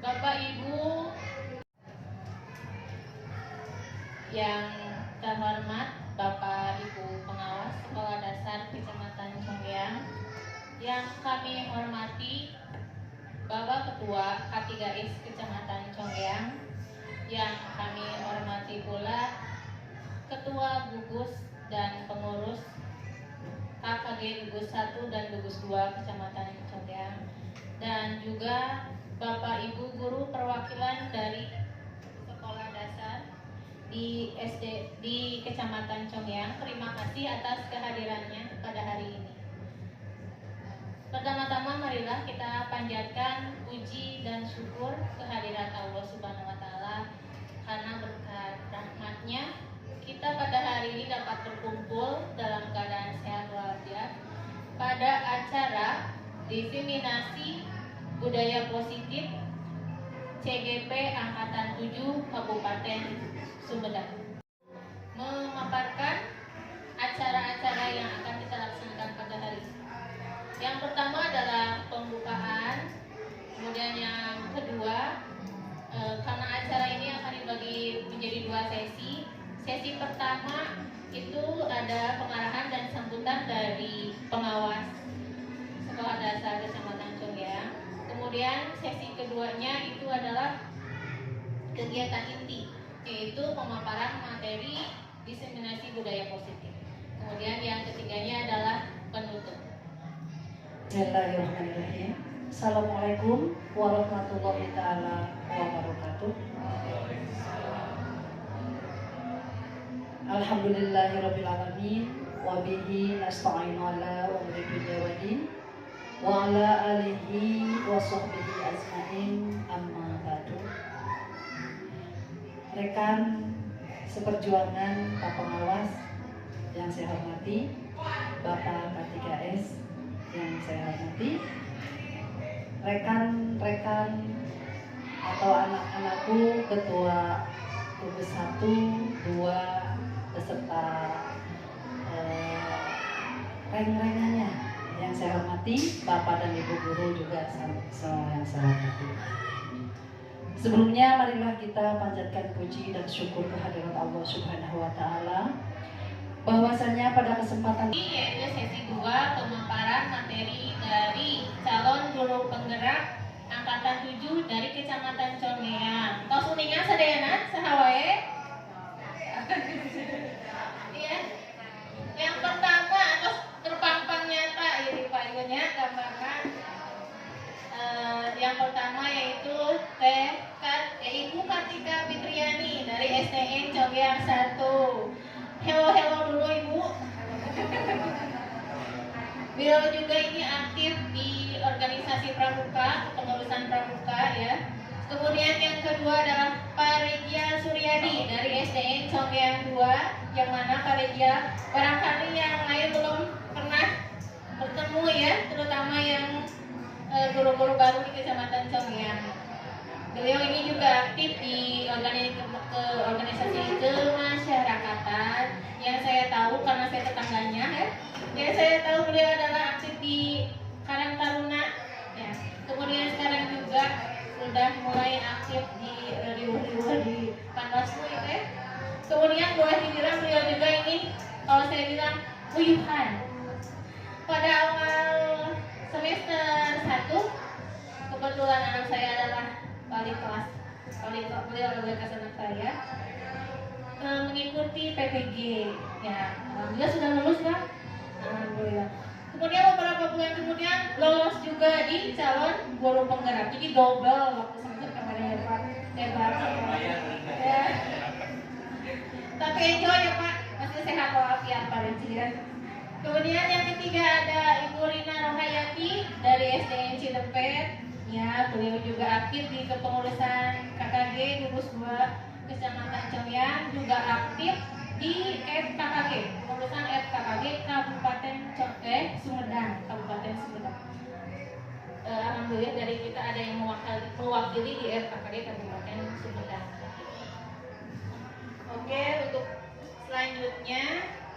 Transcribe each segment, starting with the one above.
Bapak Ibu yang terhormat, Bapak Ibu pengawas Sekolah Dasar Kecamatan Conggeang, yang kami hormati Bapak Ketua K3S Kecamatan Conggeang, yang kami hormati pula Ketua Gugus dan pengurus KKG Gugus 1 dan Gugus 2 Kecamatan Conggeang, dan juga Bapak Ibu guru perwakilan dari sekolah dasar di Kecamatan Conggeang. Terima kasih atas kehadirannya pada hari ini. Pertama-tama marilah kita panjatkan puji dan syukur kehadirat Allah Subhanahu wa taala, karena berkat rahmat-Nya kita pada hari ini dapat berkumpul dalam keadaan sehat walafiat pada acara diseminasi budaya positif CGP Angkatan 7 Kabupaten Sumedang, memaparkan acara-acara yang akan kita laksanakan pada hari ini. Yang pertama adalah pembukaan, kemudian yang kedua, karena acara ini akan dibagi menjadi 2 sesi. Sesi pertama itu ada pengarahan dan sambutan dari pengawas Sekolah Dasar Kecamatan Conggeang. Kemudian sesi keduanya itu adalah kegiatan inti, yaitu pemaparan materi diseminasi budaya positif. Kemudian yang ketiganya adalah penutup. Bismillahirrahmanirrahim. Assalamualaikum warahmatullahi taala wabarakatuh. Alhamdulillahirabbil alamin wa bihi nasta'inu ala umuri dunya wa din wa ala alihi wa sahbihi ajmain, amma ba'du. Rekan seperjuangan Pak Pengawas yang saya hormati, Bapak K3S yang saya hormati, rekan-rekan atau anak-anakku ketua gugus 1, 2 beserta reng-rengannya yang saya hormati, Bapak dan Ibu guru juga semua yang saya hormati. Sebelumnya marilah kita panjatkan puji dan syukur kehadirat Allah Subhanahu wa taala, bahwasanya pada kesempatan ini yaitu sesi 2 pemaparan materi dari calon guru penggerak Angkatan 7 dari Kecamatan Conggeang. Tos uningan sadayana sahawae. Iya. Yang pertama atau terpampang nyata ini Pak Ibunya gambarkan. Yang pertama yaitu Ibu Kartika Fitriani dari STN Conggeang 1. Hello dulu Ibu. Beliau juga ini aktif di organisasi pramuka, pengurusan pramuka ya. Kemudian yang kedua adalah Pak Regia Suryadi dari SDN Conggeang 2, yang mana Pak Regia barangkali yang lain belum pernah bertemu ya, terutama yang guru-guru baru di Kecamatan Conggeang. Beliau ini juga aktif di organisasi kemasyarakatan yang saya tahu karena saya tetangganya ya. Yang saya tahu beliau adalah aktif di Karang Taruna ya. Kemudian sekarang juga sudah mulai aktif di riuh-riuh di Panwaslu ya. Kemudian boleh dibilang beliau juga ini kalau saya bilang uyuhan. Pada awal semester 1 kebetulan anak saya adalah wali kelas, beliau adalah kelas anak saya mengikuti PPG ya. Alhamdulillah sudah lulus Pak. Alhamdulillah. Kemudian beberapa bulan kemudian lolos juga di calon guru penggerak. Jadi double waktu semester kemarin ya Pak. Hebat ya. Tapi enjoy ya Pak, masih sehat walafiat Pak Rencian. Kemudian yang ketiga ada Ibu Rina Rohayati dari SDN Citepet. Ya, beliau juga aktif di kepengurusan KKG Gugus 2 Kecamatan Conggeang, juga aktif di FKKG, pengurusan FKKG Kabupaten Sumedang, Kabupaten Sumedang. Alhamdulillah dari kita ada yang mewakili di FKKG Kabupaten Sumedang. Oke, untuk selanjutnya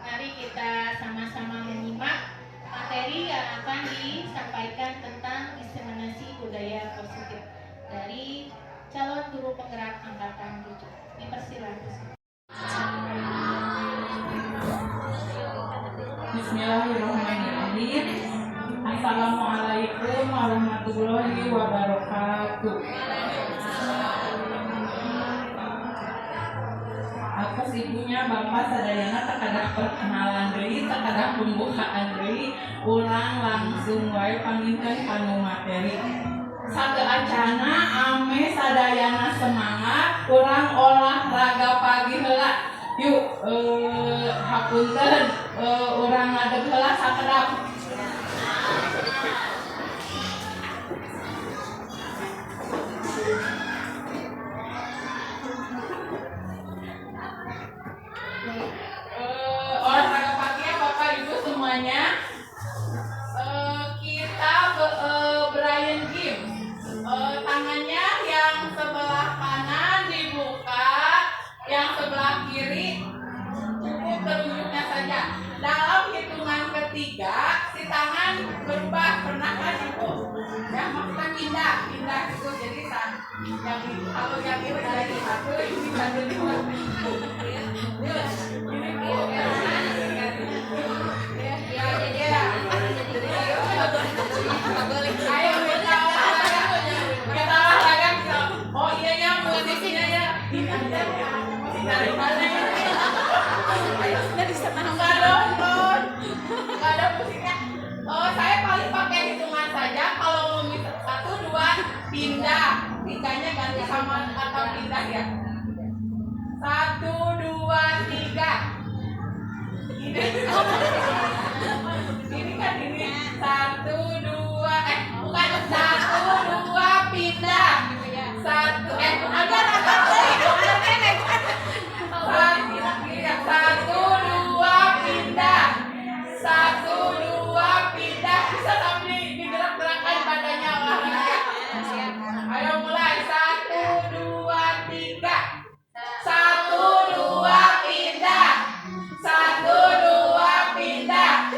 mari kita sama-sama menyimak materi yang akan disampaikan tentang diseminasi budaya positif dari warahmatullahi wabarakatuh. Atas ibunya Bapak sadayana tekadah perkenalan deui, tekadah pembukaan deui, urang langsung wae pamingkeun kanu materi. Sakeacana ame sadayana semangat, urang olahraga pagi heula. Yuk, hapunten, urang ngadeg heula sakedap. Olahraga pagi ya Bapak Ibu semuanya. Kita Brian Kim. Tangannya yang sebelah kanan dibuka, yang sebelah kiri cukup telunjuknya saja. Dalam hitungan ketiga, si tangan berubah. Pernah kan Ibu? Ya, maksudnya pindah itu. Jadi yang itu, kalau yang ini dari satu, ini satu dua. Ini Bu, ayo kita olahraga. Oh iya ya, musiknya ya. Dari mana ya? Dari sana. Nggak ada musiknya. Saya paling pakai hitungan saja. Kalau mau satu dua pindah, tiganya ganti sama atau pindah ya. 1, 2, 3. Ini kan ini 1, 2, bukan 1, 2 pindah. 1, agak 1, 2 pindah. 1, 2 pindah. Bisa sambil digerak-gerakkan badannya olahraga. Ayo mulai 1, 2, 3. 1, 2 pindah. 1, 2 pindah.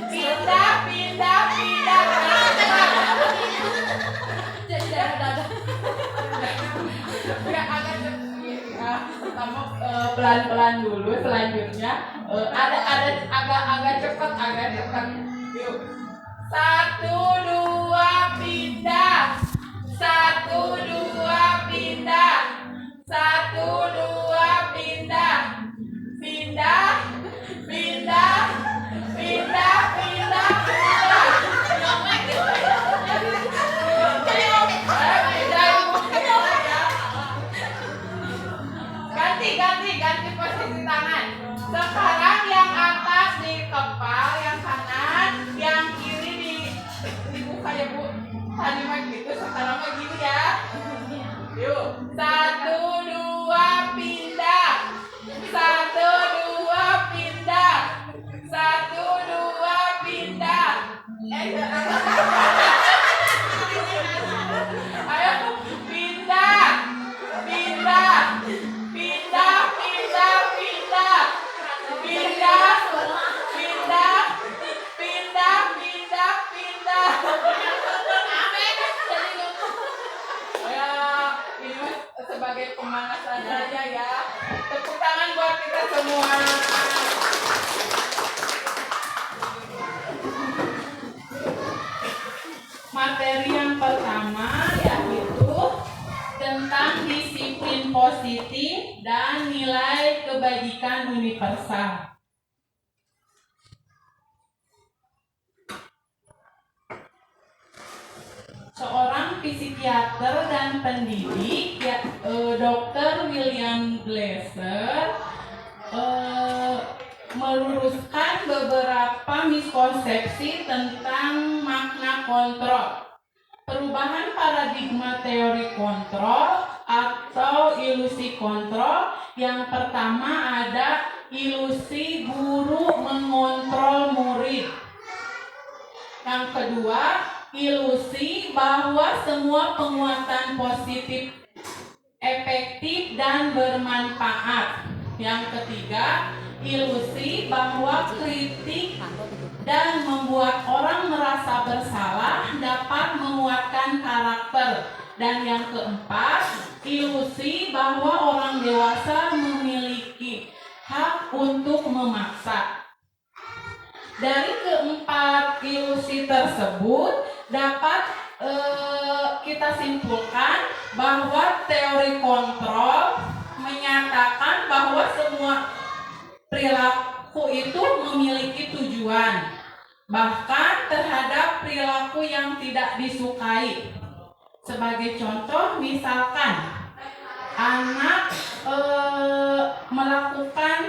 Pindah. Ya, agak pertama pelan-pelan dulu, selanjutnya ada agak cepat. Yuk. 1, 2 pindah. 1, 2 pindah. 1, 2 pindah. Pindah. Ganti posisi tangan. Sekarang yang atas di kepal, yang kanan, yang kiri dibuka ya Bu. Tadi mah gitu, sekarang mah gini ya. Yuk, 1, 2 pindah. 1, 2 pindah. 1, 2 pindah. Ayo pindah. Sebagai pemanasan aja ya. Tepuk tangan buat kita semua. Materi yang pertama yaitu tentang disiplin positif dan nilai kebajikan universal. Seorang psikiater dan pendidik, Dr. William Glasser, meluruskan beberapa miskonsepsi tentang makna kontrol. Perubahan paradigma teori kontrol atau ilusi kontrol. Yang pertama ada ilusi guru mengontrol murid. Yang kedua, ilusi bahwa semua penguatan positif efektif dan bermanfaat. Yang ketiga, ilusi bahwa kritik dan membuat orang merasa bersalah dapat menguatkan karakter. Dan yang keempat, ilusi bahwa orang dewasa memiliki hak untuk memaksa. Dari keempat ilusi tersebut dapat kita simpulkan bahwa teori kontrol menyatakan bahwa semua perilaku itu memiliki tujuan, bahkan terhadap perilaku yang tidak disukai. Sebagai contoh, misalkan anak melakukan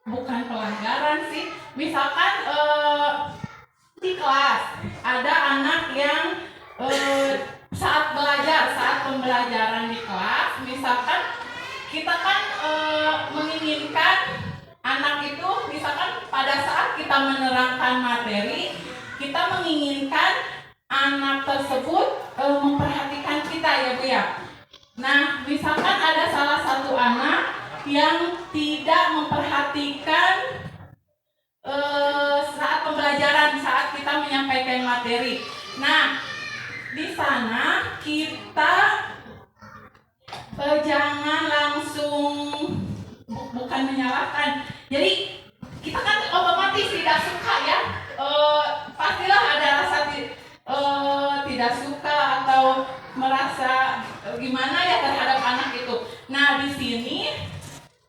bukan pelanggaran sih, misalkan di kelas ada anak yang saat pembelajaran di kelas, misalkan kita kan menginginkan anak itu, misalkan pada saat kita menerangkan materi, kita menginginkan anak tersebut memperhatikan kita, ya Bu ya. Nah, misalkan ada salah satu anak yang tidak memperhatikan saat pembelajaran, saat kita menyampaikan materi. Nah, di sana kita jangan langsung bukan menyalahkan. Jadi kita kan otomatis tidak suka ya. Pastilah ada rasa tidak suka atau merasa gimana ya terhadap anak itu. Nah, di sini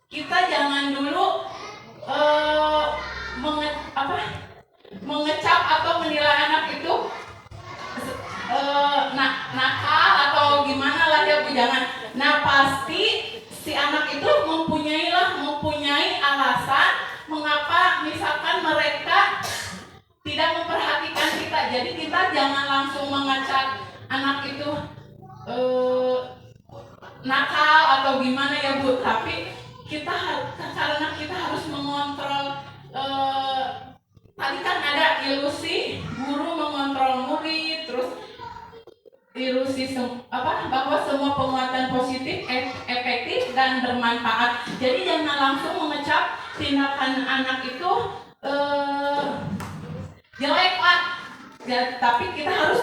kita jangan dulu mengecap atau menilai anak itu nakal atau gimana lah ya Bu, jangan. Nah, pasti si anak itu mempunyai alasan mengapa misalkan mereka tidak memperhatikan kita. Jadi kita jangan langsung mengecap anak itu nakal atau gimana ya Bu, tapi karena kita harus mengontrol. Tadi kan ada ilusi guru mengontrol murid, terus ilusi bahwa semua penguatan positif efektif dan bermanfaat. Jadi jangan langsung mengecap tindakan anak itu jelek Pak ya, tapi kita harus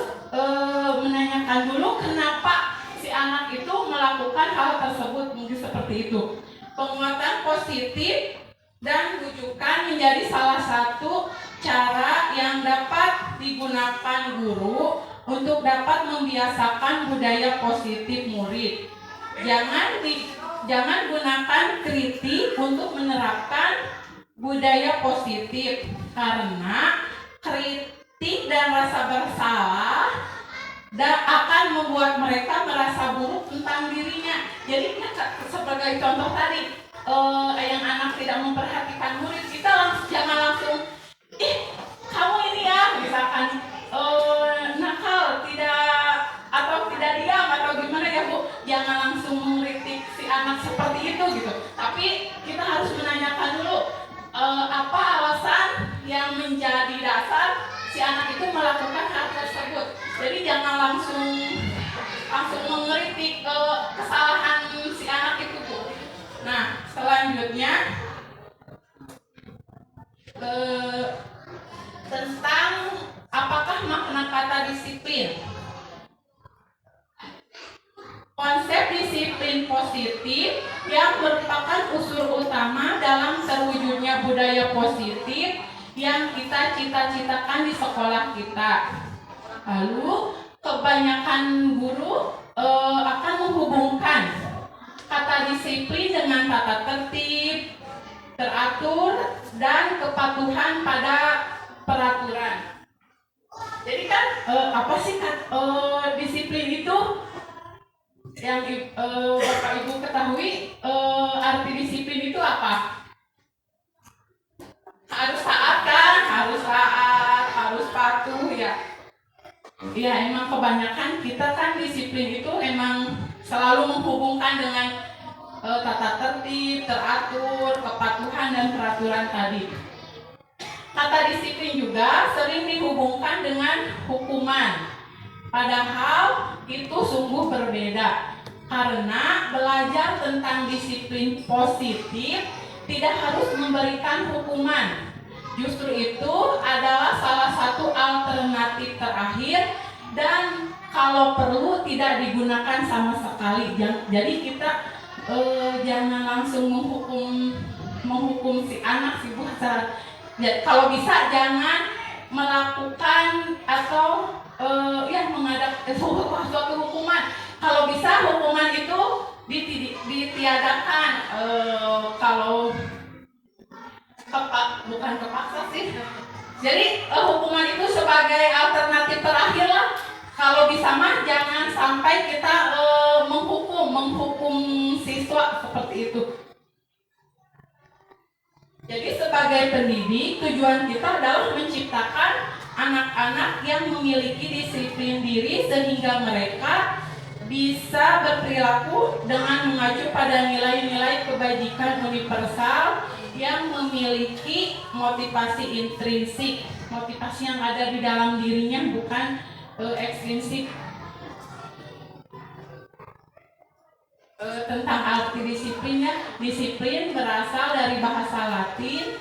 menanyakan dulu kenapa si anak itu melakukan hal tersebut, mungkin seperti itu. Penguatan positif dan rujukan menjadi salah satu cara yang dapat digunakan guru untuk dapat membiasakan budaya positif murid. Jangan gunakan kritik untuk menerapkan budaya positif, karena kritik dan rasa bersalah akan membuat mereka merasa buruk tentang dirinya. Jadi sebagai contoh tadi, yang anak tidak memperhatikan murid, kita jangan langsung kamu ini ya, misalkan nakal, tidak diam atau gimana ya Bu, jangan langsung mengkritik si anak seperti itu gitu. Tapi kita harus menanyakan dulu apa alasan yang menjadi dasar si anak itu melakukan hal tersebut. Jadi jangan langsung mengkritik kesalahan si anak itu Bu. Nah, selanjutnya tentang apakah makna kata disiplin. Konsep disiplin positif yang merupakan unsur utama dalam terwujudnya budaya positif yang kita cita-citakan di sekolah kita. Lalu kebanyakan guru akan menghubungkan kata disiplin dengan tata tertib, teratur, dan kepatuhan pada peraturan. Jadi kan apa sih disiplin itu? Yang Bapak Ibu ketahui, arti disiplin itu apa? Harus taat kan? Harus patuh ya. Ya emang kebanyakan kita kan disiplin itu emang selalu menghubungkan dengan tata tertib, teratur, kepatuhan, dan peraturan tadi. Kata disiplin juga sering dihubungkan dengan hukuman. Padahal itu sungguh berbeda, karena belajar tentang disiplin positif tidak harus memberikan hukuman. Justru itu adalah salah satu alternatif terakhir dan kalau perlu tidak digunakan sama sekali. Jadi kita jangan langsung menghukum si anak, si bocah. Kalau bisa jangan melakukan atau suatu hukuman. Kalau bisa hukuman itu ditiadakan. Kalau bukan kepaksa sih. Jadi hukuman itu sebagai alternatif terakhir lah. Kalau bisa mah jangan sampai kita menghukum siswa seperti itu. Jadi sebagai pendidik, tujuan kita adalah menciptakan anak-anak yang memiliki disiplin diri sehingga mereka bisa berperilaku dengan mengacu pada nilai-nilai kebajikan universal yang memiliki motivasi intrinsik, motivasi yang ada di dalam dirinya, bukan ekstrinsik. Tentang arti disiplinnya, disiplin berasal dari bahasa Latin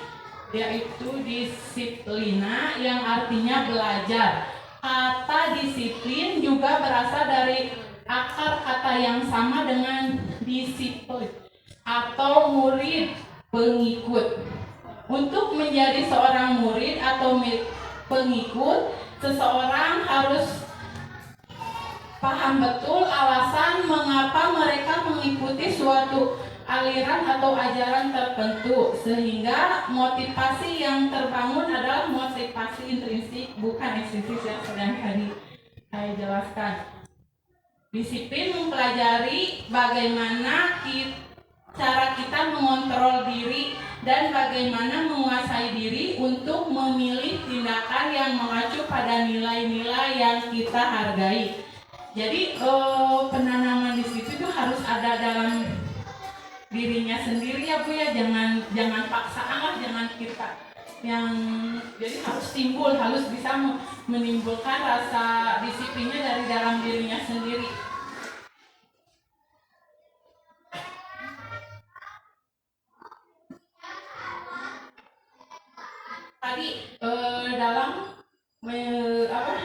yaitu disciplina yang artinya belajar. Kata disiplin juga berasal dari akar kata yang sama dengan disiplin atau murid pengikut. Untuk menjadi seorang murid atau pengikut, seseorang harus paham betul alasan mengapa mereka mengikuti suatu aliran atau ajaran tertentu, sehingga motivasi yang terbangun adalah motivasi intrinsik, bukan ekstrinsik yang sedang tadi saya jelaskan. Disiplin mempelajari bagaimana cara kita mengontrol diri dan bagaimana menguasai diri untuk memilih tindakan yang mengacu pada nilai-nilai yang kita hargai. Jadi penanaman disiplin itu harus ada dalam dirinya sendiri ya Bu ya, jangan paksaan lah, jangan kita yang jadi harus timbul, harus bisa menimbulkan rasa disiplinnya dari dalam dirinya sendiri. Tadi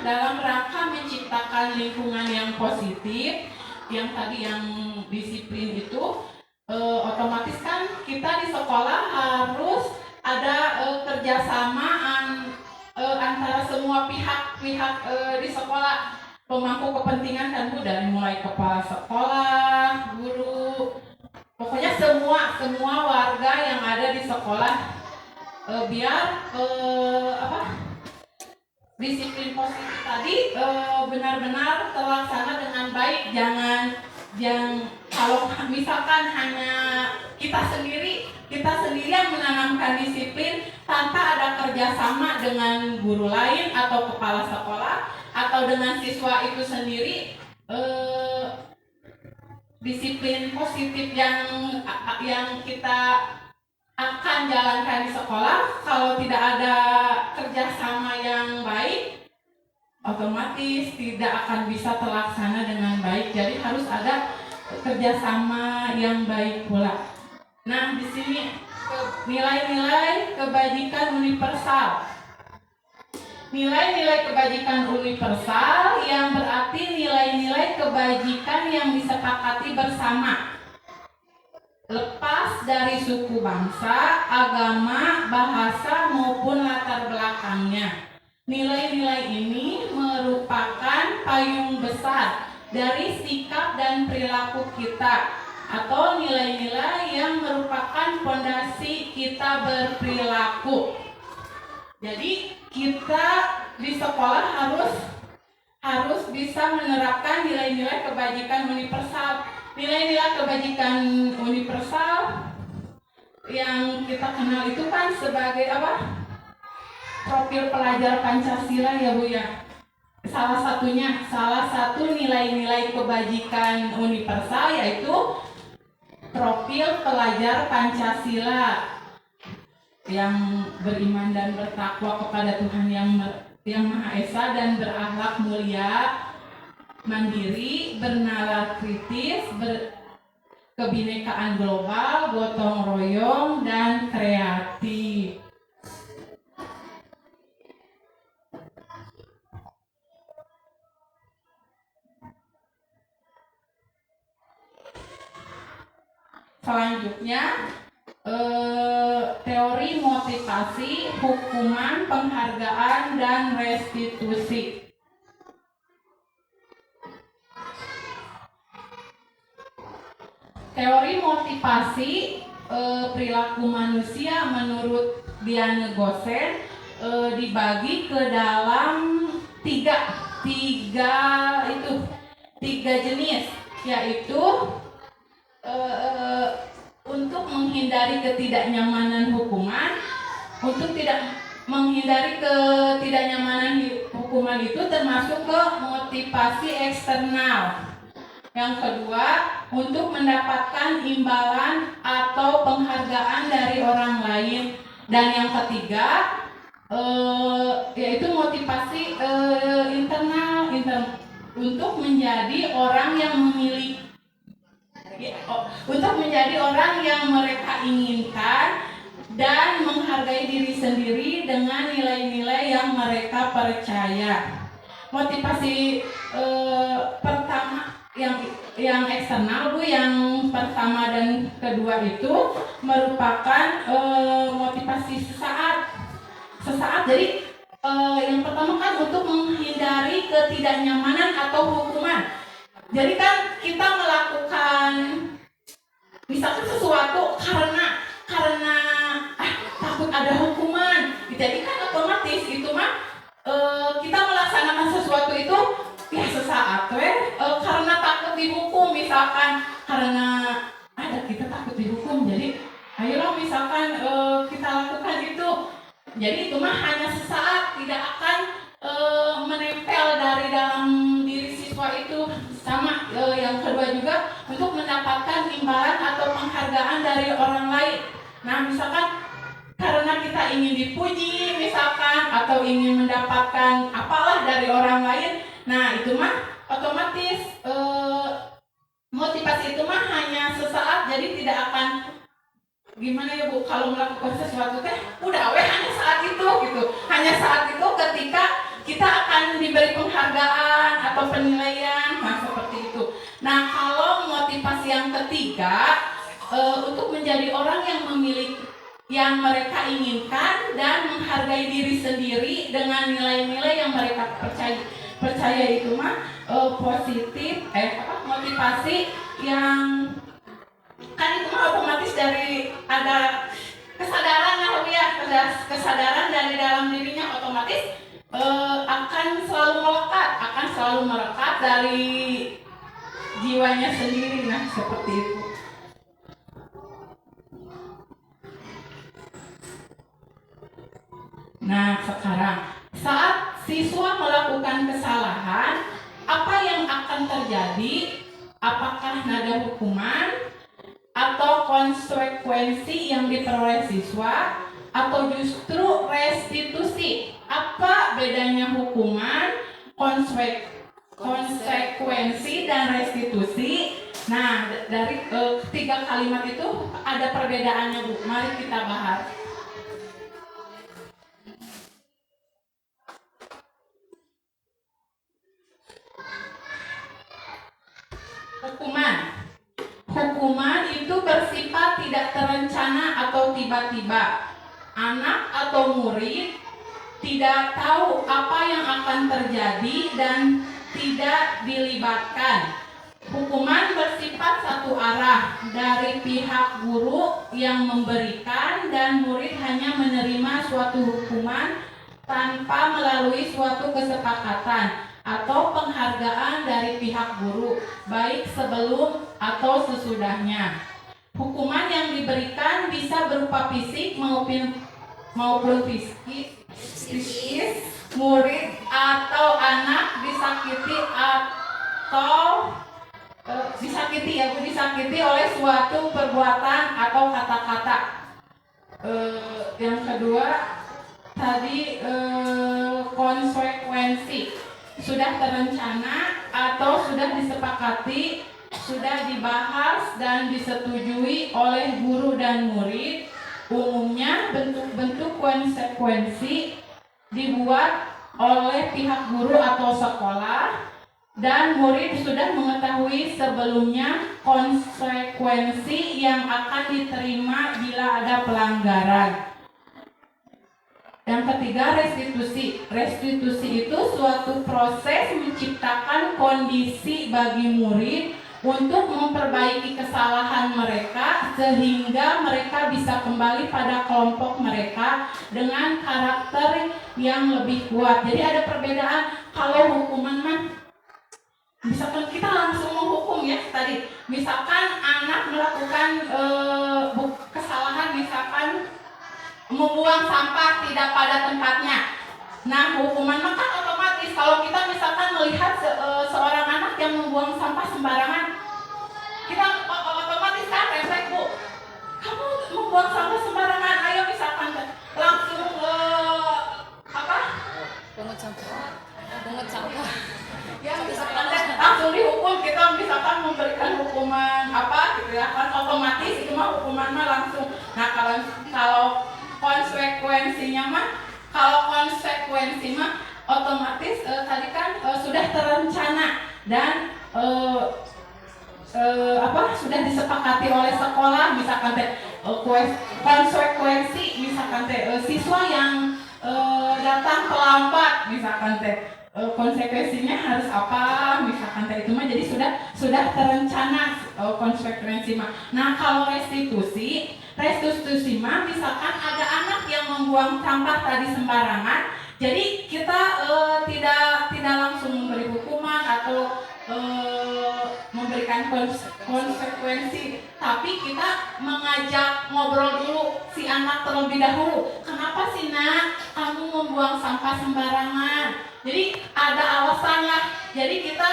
dalam rangka menciptakan lingkungan yang positif, yang tadi yang disiplin itu otomatis kan kita di sekolah harus ada kerjasama antara semua pihak di sekolah, pemangku kepentingan kan Bu, dari mulai kepala sekolah, guru, pokoknya semua warga yang ada di sekolah biar disiplin positif tadi benar-benar terlaksana dengan baik. Jangan kalau misalkan hanya kita sendiri yang menanamkan disiplin tanpa ada kerjasama dengan guru lain atau kepala sekolah atau dengan siswa itu sendiri, disiplin positif yang kita akan jalankan di sekolah, kalau tidak ada kerjasama yang baik, otomatis tidak akan bisa terlaksana dengan baik. Jadi harus ada kerjasama yang baik pula. Nah, di sini nilai-nilai kebajikan universal. Nilai-nilai kebajikan universal yang berarti nilai-nilai kebajikan yang disepakati bersama, lepas dari suku bangsa, agama, bahasa maupun latar belakangnya. Nilai-nilai ini merupakan payung besar dari sikap dan perilaku kita, atau nilai-nilai yang merupakan fondasi kita berperilaku. Jadi kita di sekolah harus bisa menerapkan nilai-nilai kebajikan universal. Nilai-nilai kebajikan universal yang kita kenal itu kan sebagai apa? Profil pelajar Pancasila ya Bu ya. Salah satu nilai-nilai kebajikan universal yaitu profil pelajar Pancasila yang beriman dan bertakwa kepada Tuhan yang Maha Esa dan berakhlak mulia, mandiri, bernalar kritis, kebinekaan global, gotong royong, dan kreatif. Selanjutnya teori motivasi, hukuman, penghargaan, dan restitusi. Teori motivasi perilaku manusia menurut Diane Gossen dibagi ke dalam tiga jenis, yaitu untuk menghindari ketidaknyamanan hukuman. Untuk menghindari ketidaknyamanan hukuman itu termasuk ke motivasi eksternal. Yang kedua, untuk mendapatkan imbalan atau penghargaan dari orang lain. Dan yang ketiga, yaitu motivasi internal untuk menjadi orang yang memiliki, untuk menjadi orang yang mereka inginkan dan menghargai diri sendiri dengan nilai-nilai yang mereka percaya. Motivasi pertama yang eksternal, Bu, yang pertama dan kedua itu merupakan motivasi sesaat. Jadi yang pertama kan untuk menghindari ketidaknyamanan atau hukuman. Jadi kan kita melakukan misalkan sesuatu karena takut ada hukuman. Jadi kan otomatis itu mah kita melaksanakan sesuatu itu ya sesaat karena takut dihukum, misalkan karena ada kita takut dihukum, jadi ayolah misalkan kita lakukan itu. Jadi itu mah hanya sesaat, tidak akan menempel dari dalam diri siswa itu. Sama yang kedua juga untuk mendapatkan imbalan atau penghargaan dari orang lain. Nah misalkan karena kita ingin dipuji misalkan, atau ingin mendapatkan apalah dari orang lain, nah itu mah otomatis motivasi itu mah hanya sesaat, jadi tidak akan gimana ya Bu, kalau melakukan sesuatu udah hanya saat itu gitu, hanya saat itu ketika kita akan diberi penghargaan atau penilaian, nah seperti itu. Nah kalau motivasi yang ketiga untuk menjadi orang yang memiliki yang mereka inginkan dan menghargai diri sendiri dengan nilai-nilai yang mereka percaya itu mah positif motivasi yang kan itu mah otomatis dari ada kesadaran kesadaran dari dalam dirinya, otomatis akan selalu melekat dari jiwanya sendiri. Nah seperti itu. Nah sekarang saat siswa melakukan kesalahan, apa yang akan terjadi? Apakah ada hukuman atau konsekuensi yang diperoleh siswa, atau justru restitusi? Apa bedanya hukuman, konsekuensi, dan restitusi? Nah dari tiga kalimat itu ada perbedaannya, Bu. Mari kita bahas. Hukuman itu bersifat tidak terencana atau tiba-tiba. Anak atau murid tidak tahu apa yang akan terjadi dan tidak dilibatkan. Hukuman bersifat satu arah dari pihak guru yang memberikan, dan murid hanya menerima suatu hukuman tanpa melalui suatu kesepakatan atau penghargaan dari pihak guru, baik sebelum atau sesudahnya. Hukuman yang diberikan bisa berupa fisik maupun psikis. Murid atau anak disakiti oleh suatu perbuatan atau kata-kata. Yang kedua tadi konsekuensi. Sudah terencana atau sudah disepakati, sudah dibahas dan disetujui oleh guru dan murid. Umumnya bentuk-bentuk konsekuensi dibuat oleh pihak guru atau sekolah dan murid sudah mengetahui sebelumnya konsekuensi yang akan diterima bila ada pelanggaran. Yang ketiga, restitusi. Restitusi itu suatu proses menciptakan kondisi bagi murid untuk memperbaiki kesalahan mereka sehingga mereka bisa kembali pada kelompok mereka dengan karakter yang lebih kuat. Jadi ada perbedaan. Kalau hukuman mah misalkan kita langsung menghukum ya tadi, misalkan anak melakukan kesalahan, misalkan membuang sampah tidak pada tempatnya. Nah, hukuman maka otomatis kalau kita misalkan melihat seorang anak yang membuang sampah sembarangan, kita otomatis kan refleks, Bu, kamu membuang sampah sembarangan, ayo misalkan langsung pungut sampah ya misalkan langsung dihukum, kita misalkan memberikan hukuman apa gitu ya, kan otomatis itu mah hukuman mah langsung. Nah, kalau konsekuensinya mah, otomatis tadi kan sudah terencana dan sudah disepakati oleh sekolah, misalkan konsekuensi, misalkan siswa yang datang terlambat, misalkan konsekuensinya harus apa, misalkan itu mah jadi sudah terencana konsekuensi mah. Nah, kalau restitusi mah misalkan ada anak yang membuang sampah tadi sembarangan, jadi kita tidak langsung memberi hukuman atau memberikan konsekuensi, tapi kita mengajak ngobrol dulu si anak terlebih dahulu. Kenapa sih nak kamu membuang sampah sembarangan? Jadi ada alasannya. Jadi kita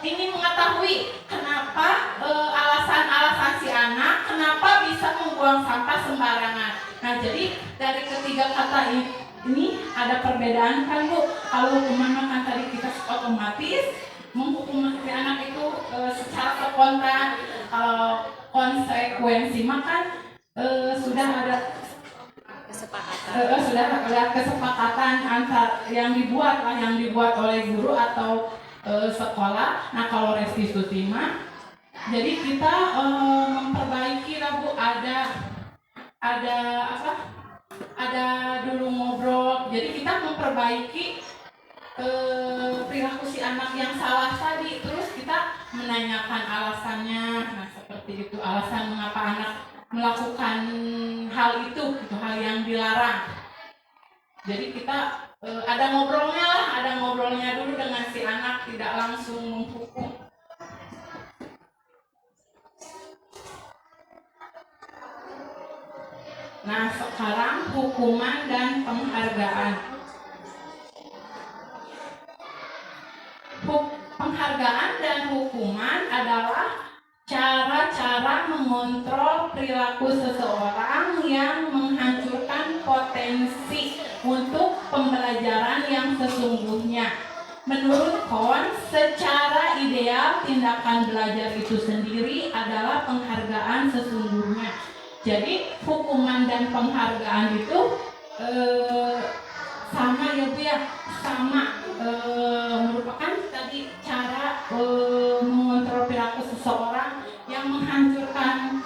ingin mengetahui kenapa alasan si anak kenapa bisa membuang sampah sembarangan. Nah, jadi dari ketiga kata ini ada perbedaan kan, Bu. Kalau hukuman kan tadi kita otomatis menghukum si anak itu secara spontan. Kalau konsekuensi makan sudah ada kesepakatan antar yang dibuat oleh guru atau sekolah. Nah, kalau restitusi mah jadi kita memperbaiki lah, Bu, ada dulu ngobrol. Jadi kita memperbaiki perilaku si anak yang salah tadi, terus kita menanyakan alasannya. Nah, seperti itu, alasan mengapa anak melakukan hal itu, hal yang dilarang. Jadi kita ada ngobrolnya dulu dengan si anak, tidak langsung menghukum. Nah, sekarang hukuman dan penghargaan. Penghargaan dan hukuman adalah cara-cara mengontrol perilaku seseorang yang menghancurkan potensi untuk pembelajaran yang sesungguhnya. Menurut Kohn, secara ideal tindakan belajar itu sendiri adalah penghargaan sesungguhnya. Jadi hukuman dan penghargaan itu sama ya, Bu ya, sama merupakan tadi cara mengontrol perilaku seseorang yang menghancurkan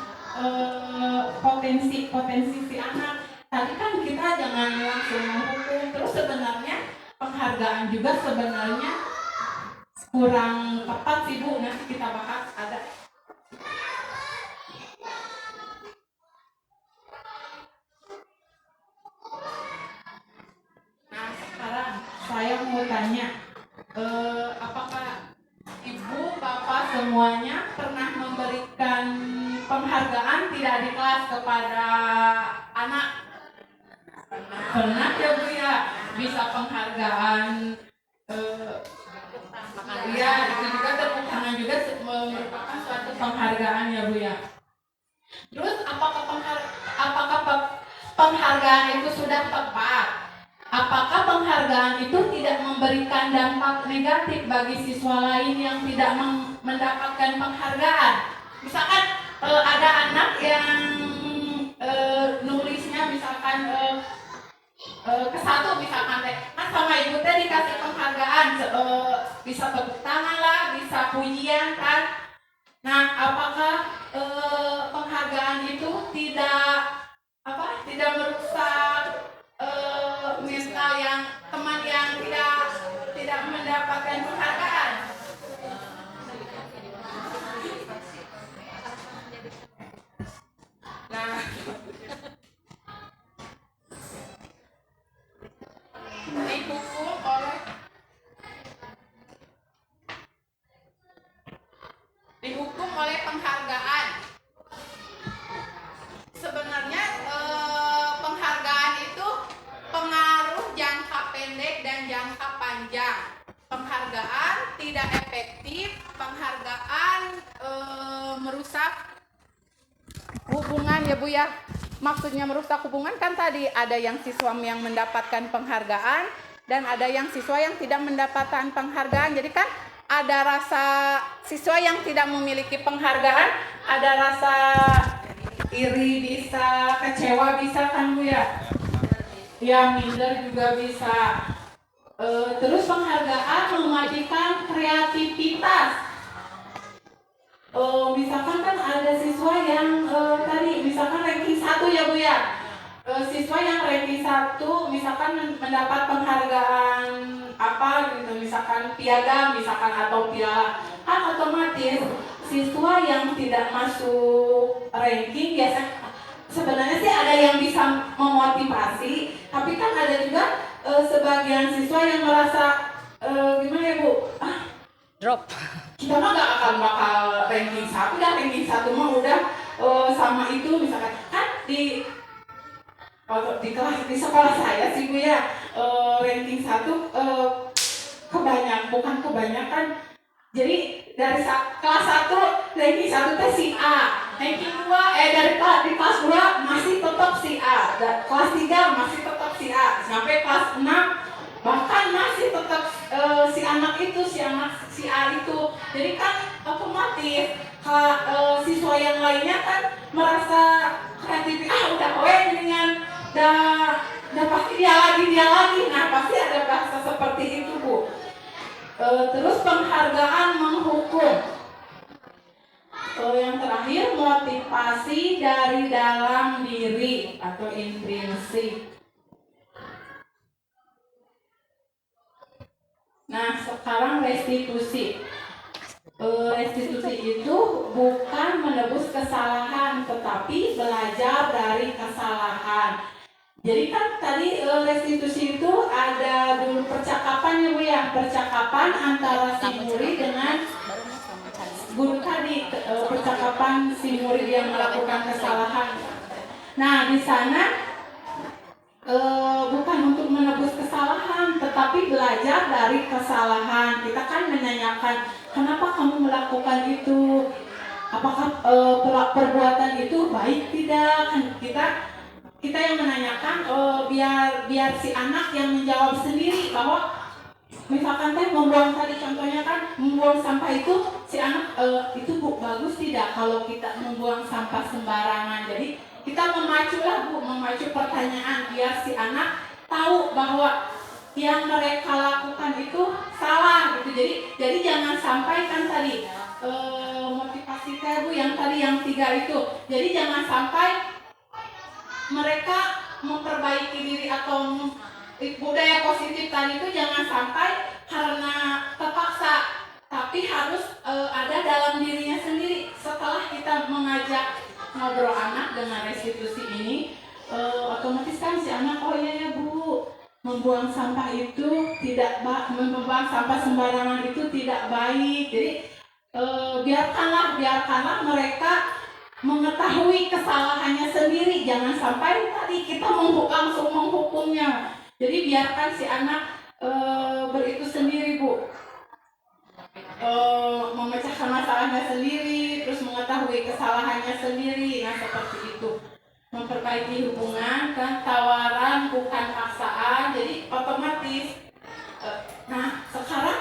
potensi si anak. Tadi kan kita jangan langsung menghukum. Terus sebenarnya penghargaan juga sebenarnya kurang tepat sih, Bu. Nanti kita bahas ada. Nah, sekarang saya mau tanya, apakah Ibu, Bapak semuanya pernah memberikan penghargaan tidak di kelas kepada anak? Pernah ya, Bu ya? Bisa penghargaan, ya itu juga tepuk tangan juga merupakan suatu penghargaan ya, Bu ya. Terus apakah penghargaan itu sudah tepat? Apakah penghargaan itu tidak memberikan dampak negatif bagi siswa lain yang tidak mendapatkan penghargaan? Misalkan ada anak yang nulisnya misalkan ke satu misalkan teh kan sama ibu teh dikasih penghargaan bisa tepuk tangan lah, bisa pujian kan. Nah, apakah penghargaan itu tidak merusak mental yang teman yang tidak mendapatkan penghargaan? Nah, dihukum oleh penghargaan. Sebenarnya penghargaan itu pengaruh jangka pendek dan jangka panjang. Penghargaan tidak efektif, penghargaan merusak hubungan ya Bu ya. Maksudnya merusak hubungan kan tadi ada yang siswa yang mendapatkan penghargaan dan ada yang siswa yang tidak mendapatkan penghargaan. Jadi kan ada rasa siswa yang tidak memiliki penghargaan, ada rasa iri bisa, kecewa bisa kan Bu ya? Ya minder juga bisa. Terus penghargaan memastikan kreativitas. Misalkan kan ada siswa yang tadi misalkan ranking 1 ya Bu ya. Siswa yang ranking 1 misalkan mendapat penghargaan apa gitu, misalkan piagam misalkan atau piala, kan otomatis siswa yang tidak masuk ranking biasa sebenarnya sih ada yang bisa memotivasi, tapi kan ada juga sebagian siswa yang merasa gimana ya Bu? Drop. Kita mah gak akan bakal ranking 1, dan ranking 1 mah udah sama itu misalkan kan di kelas di sekolah saya sih Bu ya, ranking 1 bukan kebanyakan, jadi dari kelas 1 ranking 1 teh si A, ranking 2 dari di kelas 2 masih tetap si A, kelas 3 masih tetap si A, sampai kelas 6 bahkan masih tetap si anak si A itu. Jadi kan otomatis siswa yang lainnya kan merasa kreatif, udah kowe dengan udah pasti dia lagi. Nah pasti ada bahasa seperti itu Bu. Terus penghargaan menghukum. Yang terakhir motivasi dari dalam diri atau intrinsik. Nah, sekarang restitusi. Restitusi itu bukan menebus kesalahan, tetapi belajar dari kesalahan. Jadi kan tadi restitusi itu ada dulu percakapan ya Bu ya, percakapan antara si murid dengan guru tadi, percakapan si murid yang melakukan kesalahan. Nah, di sana bukan untuk menebus kesalahan, tetapi belajar dari kesalahan. Kita kan menanyakan, kenapa kamu melakukan itu? Apakah perbuatan itu baik tidak? Kan kita yang menanyakan, biar si anak yang menjawab sendiri bahwa misalkan teh membuang tadi contohnya kan membuang sampah itu si anak itu Bu bagus tidak kalau kita membuang sampah sembarangan. Jadi kita memacu pertanyaan biar si anak tahu bahwa yang mereka lakukan itu salah gitu. Jadi jangan sampai kan tadi motivasi saya Bu yang tadi yang 3 itu. Jadi jangan sampai mereka memperbaiki diri atau budaya positif tadi itu jangan sampai karena terpaksa, tapi harus ada dalam dirinya sendiri. Setelah kita mengajak ngobrol anak dengan restitusi ini, otomatis kan si anak, oh iya ya Bu, membuang sampah itu membuang sampah sembarangan itu tidak baik. Jadi biarkanlah mereka mengetahui kesalahannya sendiri, jangan sampai tadi kita langsung menghukumnya. Jadi biarkan si anak beritu sendiri Bu, memecahkan masalahnya sendiri, terus mengetahui kesalahannya sendiri. Nah seperti itu, memperbaiki hubungan kan, tawaran bukan paksaan. Jadi otomatis nah sekarang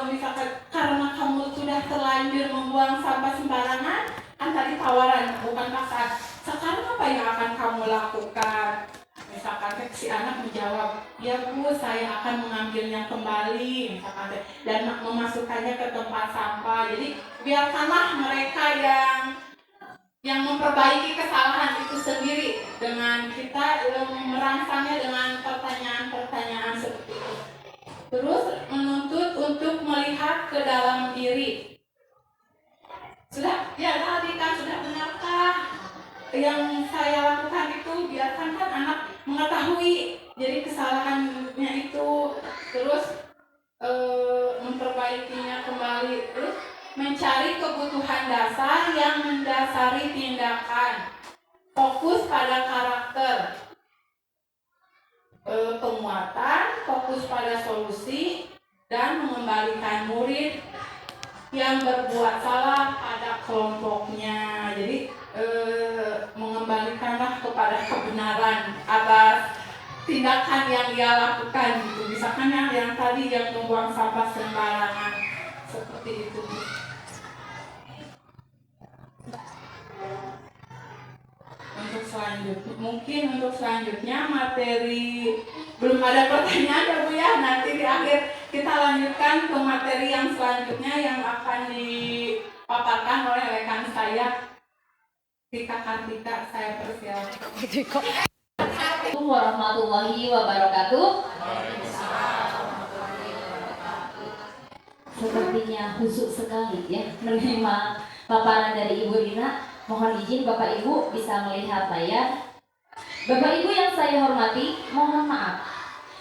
misalkan karena kamu sudah terlanjur membuang sampah sembarangan, kan tadi tawaran bukan paksaan. Sekarang apa yang akan kamu lakukan? Misalkan si anak menjawab, ya Bu, saya akan mengambilnya kembali, misalkan dan memasukkannya ke tempat sampah. Jadi biarkanlah mereka yang memperbaiki kesalahan itu sendiri dengan kita merangsangnya dengan pertanyaan-pertanyaan seperti itu. Terus menuntut untuk melihat ke dalam diri. Sudah, ya tadi kan sudah benarkah yang saya lakukan itu? Biarkan kan anak mengetahui jadi kesalahannya itu, terus memperbaikinya kembali, terus mencari kebutuhan dasar yang mendasari tindakan, fokus pada karakter, penguatan, fokus pada solusi, dan mengembalikan murid yang berbuat salah pada kelompoknya. Jadi mengembalikanlah kepada kebenaran atas tindakan yang dia lakukan gitu. Misalkan yang tadi yang membuang sampah sembarangan seperti itu. Untuk selanjutnya materi, belum ada pertanyaan ya Bu ya, nanti di akhir kita lanjutkan ke materi yang selanjutnya yang akan dipaparkan oleh rekan saya Tika Kartika. Saya persilakan. Assalamualaikum warahmatullahi wabarakatuh. Sepertinya khusyuk sekali ya menerima paparan dari Ibu Rina. Mohon izin Bapak Ibu bisa melihat layar. Bapak Ibu yang saya hormati, mohon maaf.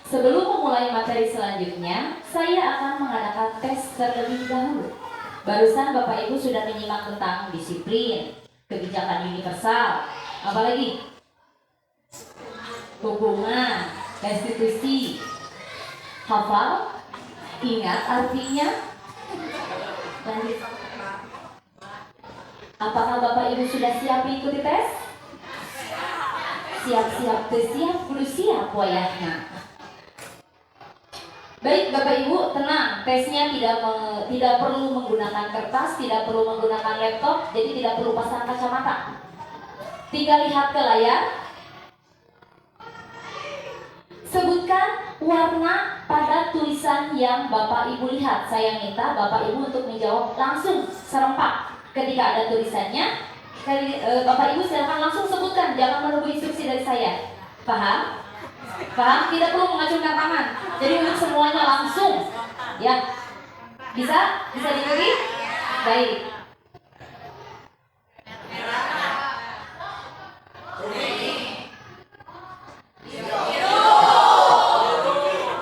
Sebelum memulai materi selanjutnya, saya akan mengadakan tes terlebih dahulu. Barusan Bapak Ibu sudah menyimak tentang disiplin, kebijakan universal, apalagi hubungan, restitusi. Hafal? Ingat artinya? Lanjut. Apakah Bapak Ibu sudah siap mengikuti tes? Siap-siap siap, perlu siap wayahnya. Baik Bapak Ibu, tenang, tesnya tidak perlu menggunakan kertas, tidak perlu menggunakan laptop, jadi tidak perlu pasang kacamata. Tinggal lihat ke layar. Sebutkan warna pada tulisan yang Bapak Ibu lihat. Saya minta Bapak Ibu untuk menjawab langsung serempak. Ketika ada tulisannya, Bapak Ibu silakan langsung sebutkan, jangan menunggu instruksi dari saya. Paham? Paham? Tidak perlu mengacungkan tangan. Jadi untuk semuanya langsung. Ya. Bisa? Bisa diikuti? Baik.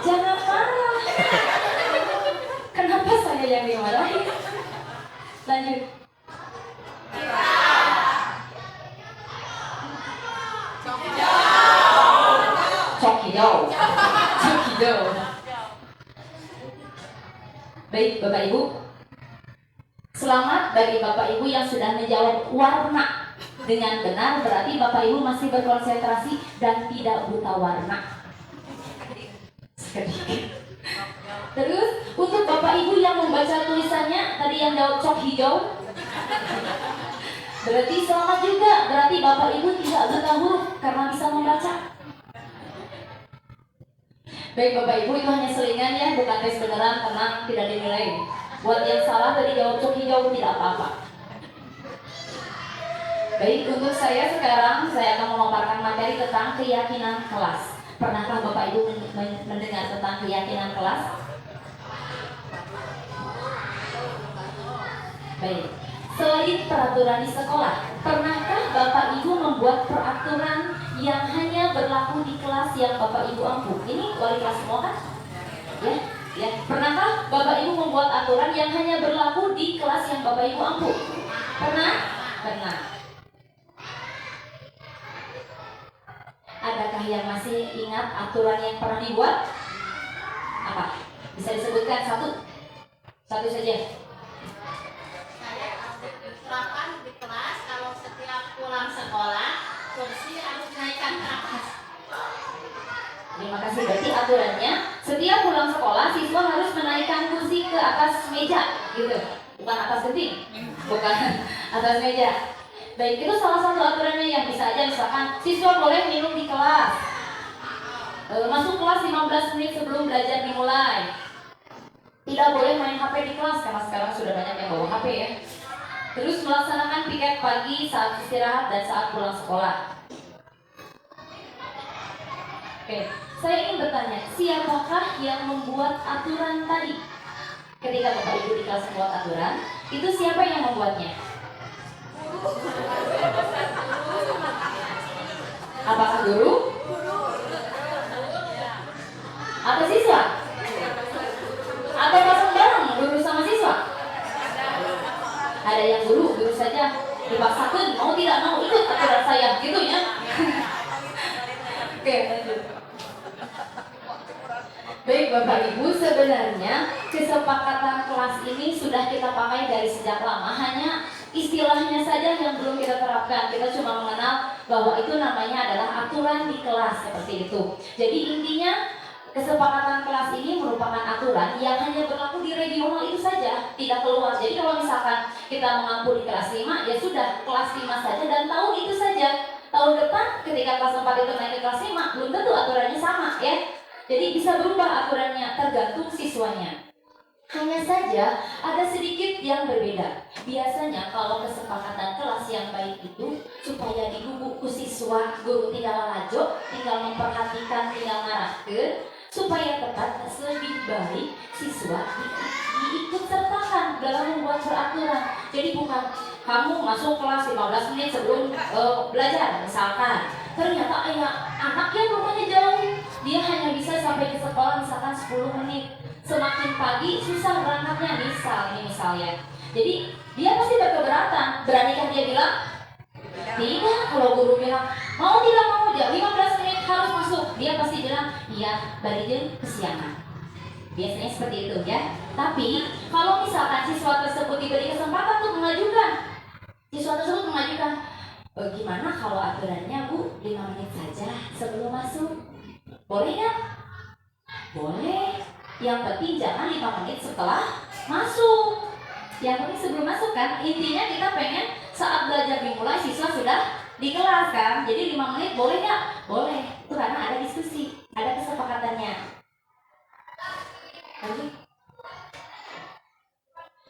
Jangan marah. Kenapa saya yang dimarahi? Lanjut. Cokidau. Cokidau. Baik Bapak Ibu, selamat bagi Bapak Ibu yang sudah menjawab warna dengan benar. Berarti Bapak Ibu masih berkonsentrasi dan tidak buta warna. Terus untuk Bapak Ibu yang membaca tulisannya tadi yang jawab cok hijau, berarti selamat juga. Berarti Bapak Ibu tidak buta huruf karena bisa membaca. Baik Bapak Ibu, itu hanya selingan ya, bukan tes beneran, tenang, tidak dinilai. Buat yang salah tadi jawab cok hijau tidak apa-apa. Baik, untuk saya sekarang saya akan memaparkan materi tentang keyakinan kelas. Pernahkah Bapak Ibu mendengar tentang keyakinan kelas? Baik. Selain peraturan di sekolah, pernahkah Bapak Ibu membuat peraturan yang hanya berlaku di kelas yang Bapak Ibu ampuh? Ini wali kelas semua kan? Ya. Pernahkah Bapak Ibu membuat aturan yang hanya berlaku di kelas yang Bapak Ibu ampuh? Pernah? Pernah. Adakah yang masih ingat aturan yang pernah dibuat? Apa? Bisa disebutkan satu? Satu saja. Terapkan di kelas kalau setiap pulang sekolah kursi harus dinaikkan ke atas. Terima kasih. Berarti aturannya setiap pulang sekolah siswa harus menaikkan kursi ke atas meja, gitu. Bukan atas genting, bukan atas meja. Baik, itu salah satu aturannya yang bisa aja misalkan siswa boleh minum di kelas, Masuk kelas 15 menit sebelum belajar dimulai. Tidak boleh main HP di kelas karena sekarang sudah banyak yang bawa HP ya. Terus melaksanakan piket pagi saat istirahat dan saat pulang sekolah. Oke, saya ingin bertanya, siapakah yang membuat aturan tadi? Ketika Bapak Ibu di kelas membuat aturan, itu siapa yang membuatnya? Apakah guru? Atau siswa? Atau pasang bareng guru sama siswa? Ada yang guru saja dipaksakan mau tidak mau ikut aturan saya gitu ya. Oke, lanjut. Baik Bapak Ibu, sebenarnya kesepakatan kelas ini sudah kita pakai dari sejak lama, hanya istilahnya saja yang belum kita terapkan. Kita cuma mengenal bahwa itu namanya adalah aturan di kelas seperti itu. Jadi intinya kesepakatan kelas ini merupakan aturan yang hanya berlaku di regional itu saja, tidak keluar. Jadi kalau misalkan kita mengampuni kelas 5, ya sudah kelas 5 saja dan tahun itu saja. Tahun depan ketika kelas 4 itu naik ke kelas 5, belum tentu aturannya sama ya. Jadi bisa berubah aturannya tergantung siswanya. Hanya saja ada sedikit yang berbeda. Biasanya kalau kesepakatan kelas yang baik itu supaya digubuk ke siswa, guru tinggal lajo, tinggal memperhatikan, tinggal ngarahkeun, supaya tepat lebih baik siswa diikut sertakan dalam membuat peraturan. Jadi bukan kamu masuk kelas 15 menit sebelum belajar misalkan, ternyata anak yang rumahnya jauh, dia hanya bisa sampai ke sekolah misalkan 10 menit. Semakin pagi susah berangkatnya misalnya. Jadi dia pasti berkeberatan. Beranikah dia bilang? Tidak. Kalau guru bilang mau tidak mau aja 15 menit harus masuk, dia pasti bilang iya, balikin kesiangan. Biasanya seperti itu ya. Tapi kalau misalkan siswa tersebut diberi kesempatan untuk mengajukan, gimana kalau aturannya Bu 5 menit saja sebelum masuk, boleh nggak? Boleh. Yang penting jangan 5 menit setelah masuk. Yang penting sebelum masuk kan. Intinya kita pengen saat belajar dimulai siswa sudah di kelas kan. Jadi 5 menit boleh nggak? Boleh. Itu karena ada diskusi, ada kesepakatannya. Lanjut.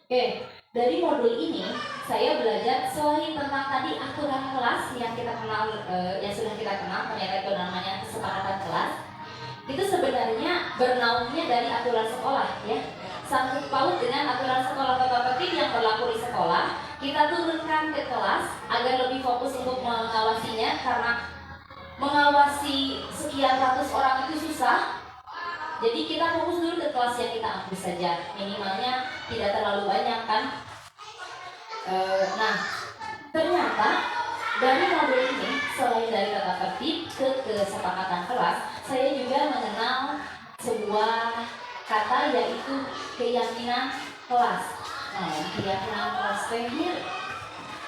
Oke, dari modul ini saya belajar selain tentang tadi aturan kelas yang kita kenal, yang sudah kita kenal, ternyata itu namanya kesepakatan kelas. Itu sebenarnya bernaungnya dari aturan sekolah ya, sangkut paut dengan aturan sekolah tata tertib yang berlaku di sekolah. Kita turunkan ke kelas agar lebih fokus untuk mengawasinya, karena mengawasi sekian ratus orang itu susah. Jadi kita fokus dulu ke kelas yang kita ambil saja, minimalnya tidak terlalu banyak kan. Nah, ternyata dari modul ini selain dari tata tertib ke kesepakatan kelas, saya juga mengenal sebuah kata yaitu keyakinan kelas. Nah, keyakinan kelas tehnya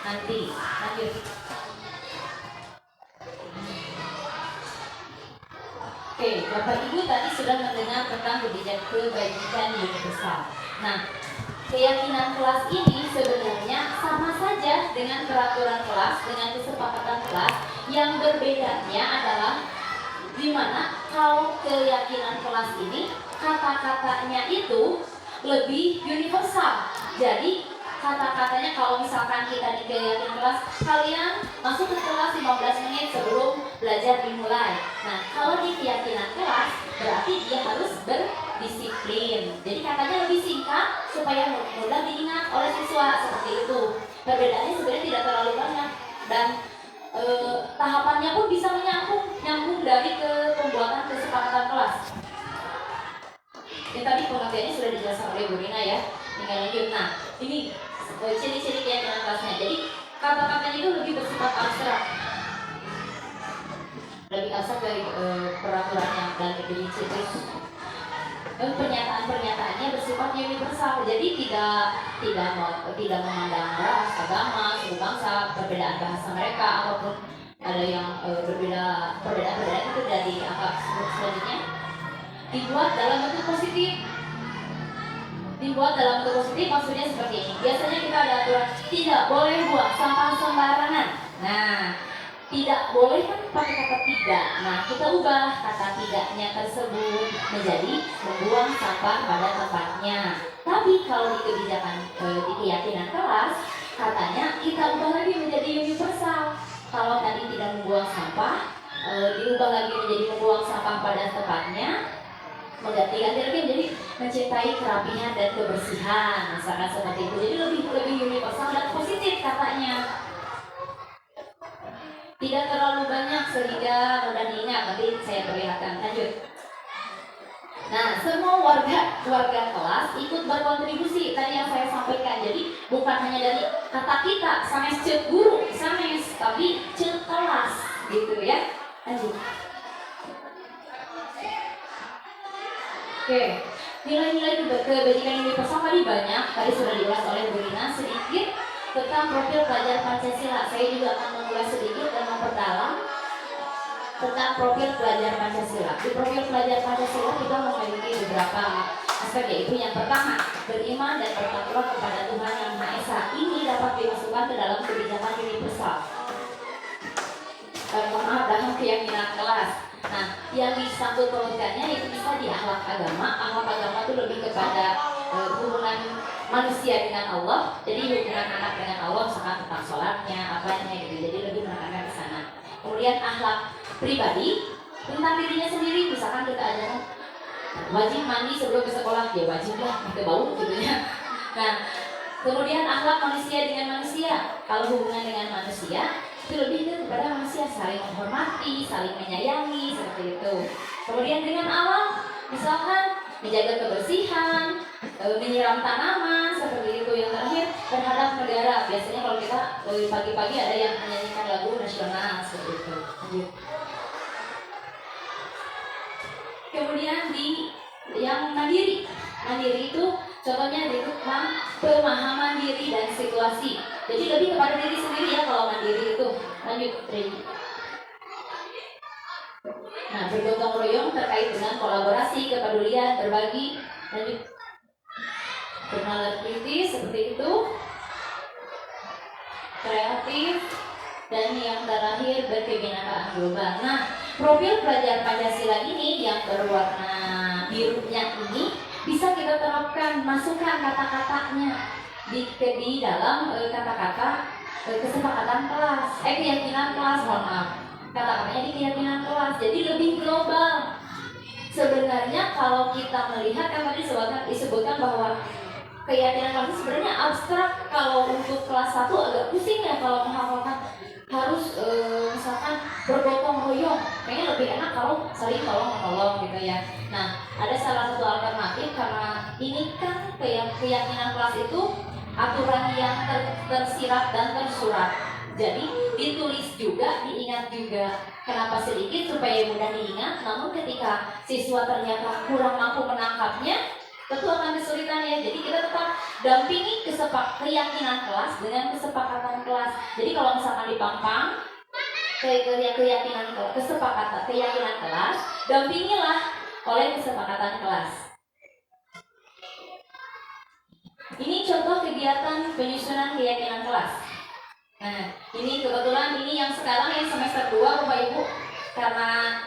nanti lanjut. Oke, Bapak Ibu tadi sudah mendengar tentang kebajikan universal. Nah, keyakinan kelas ini sebenarnya sama saja dengan peraturan kelas, dengan kesepakatan kelas. Yang berbedanya adalah di mana kalau keyakinan kelas ini kata-katanya itu lebih universal. Jadi kata-katanya kalau misalkan kita di keyakinan kelas, kalian masuk ke kelas 15 menit sebelum belajar dimulai. Nah, kalau di keyakinan kelas berarti dia harus berdisiplin. Jadi katanya lebih singkat supaya mudah diingat oleh siswa, seperti itu. Perbedaannya sebenarnya tidak terlalu banyak dan tahapannya pun bisa nyambung dari ke pembuatan kesepakatan kelas. Ini tadi pengertiannya sudah dijelaskan oleh Bu Rina ya. Tinggal lanjut. Nah, ini ciri-ciri keyakinan kelasnya. Jadi kata-katanya itu lebih bersifat abstrak, lebih abstrak dari peraturannya dan lebih terus pernyataan-pernyataannya bersifat universal. Jadi tidak memandang ras, agama, suku bangsa, perbedaan bahasa mereka, ataupun ada yang perbedaan itu dari angka selanjutnya. Dibuat dalam bentuk positif. Maksudnya seperti ini. Biasanya kita ada aturan tidak boleh buang sampah sembarangan. Nah, tidak boleh kan pakai kata tidak. Nah, kita ubah kata tidaknya tersebut menjadi membuang sampah pada tempatnya. Tapi kalau di kebijakan di keyakinan kelas, katanya kita ubah lagi menjadi universal. Kalau tadi tidak membuang sampah, diubah lagi menjadi membuang sampah pada tempatnya, mengganti-ganti lagi menjadi mencintai kerapihan dan kebersihan, misalkan seperti itu. Jadi lebih universal dan positif katanya. Tidak terlalu banyak sehingga mudah diingat. Nanti saya perlihatkan. Lanjut. Nah, semua warga kelas ikut berkontribusi. Tadi yang saya sampaikan. Jadi bukan hanya dari kata kita, sanes cek guru, sanes, tapi cek kelas, gitu ya. Lanjut. Oke, nilai-nilai kebajikan universal tadi banyak. Tadi sudah diulas oleh Bu Rina sedikit tentang profil pelajar Pancasila. Saya juga akan mengulas sedikit dan memperdalam tentang profil pelajar Pancasila. Di profil pelajar Pancasila kita memiliki beberapa aspek, yaitu yang pertama, beriman dan bertakwa kepada Tuhan Yang Maha Esa. Ini dapat dimasukkan ke dalam kebijakan universal. Maaf, dalam keyakinan kelas. Nah, yang disangkut pautkannya itu bisa di akhlak agama. Akhlak agama itu lebih kepada hubungan manusia dengan Allah. Jadi hubungan anak dengan Allah, misalkan tentang sholatnya, apanya gitu. Jadi lebih menekankan ke sana. Kemudian akhlak pribadi tentang dirinya sendiri, misalkan kita ajarkan wajib mandi sebelum ke sekolah, ya wajib lah, pakai bau gitu ya. Nah, kemudian akhlak manusia dengan manusia. Kalau hubungan dengan manusia itu lebih kepada manusia saling menghormati, saling menyayangi, seperti itu. Kemudian dengan alam, misalkan menjaga kebersihan, menyiram tanaman, seperti itu. Yang terakhir terhadap negara. Biasanya kalau kita pagi-pagi ada yang menyanyikan lagu nasional, seperti itu. Kemudian di yang mandiri itu contohnya itu tentang pemahaman diri dan situasi. Jadi lebih kepada diri sendiri ya kalau mandiri itu. Lanjut, Reni. Nah, bergotong royong terkait dengan kolaborasi, kepedulian, berbagi. Lanjut. Bernalar kritis seperti itu. Kreatif. Dan yang terakhir berkebinekaan global. Nah, profil pelajar Pancasila ini yang berwarna birunya ini bisa kita terapkan, masukkan kata-katanya di dalam kata-kata kesepakatan kelas, keyakinan kelas, mohon maaf. Kata-katanya di keyakinan kelas, jadi lebih global. Sebenarnya kalau kita melihat kan tadi disebutkan bahwa keyakinan kelas itu sebenarnya abstrak. Kalau untuk kelas 1 agak pusing ya kalau menghafalkan, harus misalkan bergotong royong. Kayaknya lebih enak kalau saling tolong-menolong gitu ya. Nah, ada salah satu alternatif karena ini kan keyakinan kelas itu aturan yang tersirat dan tersurat. Jadi ditulis juga, diingat juga. Kenapa sedikit? Supaya mudah diingat. Namun ketika siswa ternyata kurang mampu menangkapnya, tentu akan kesulitan ya. Jadi kita tetap dampingi keyakinan kelas dengan kesepakatan kelas. Jadi kalau misalkan dipampang keyakinan kelas, dampingilah oleh kesepakatan kelas. Ini contoh kegiatan penyusunan keyakinan kelas. Nah, ini kebetulan ini yang sekarang yang semester 2 Bapak Ibu, karena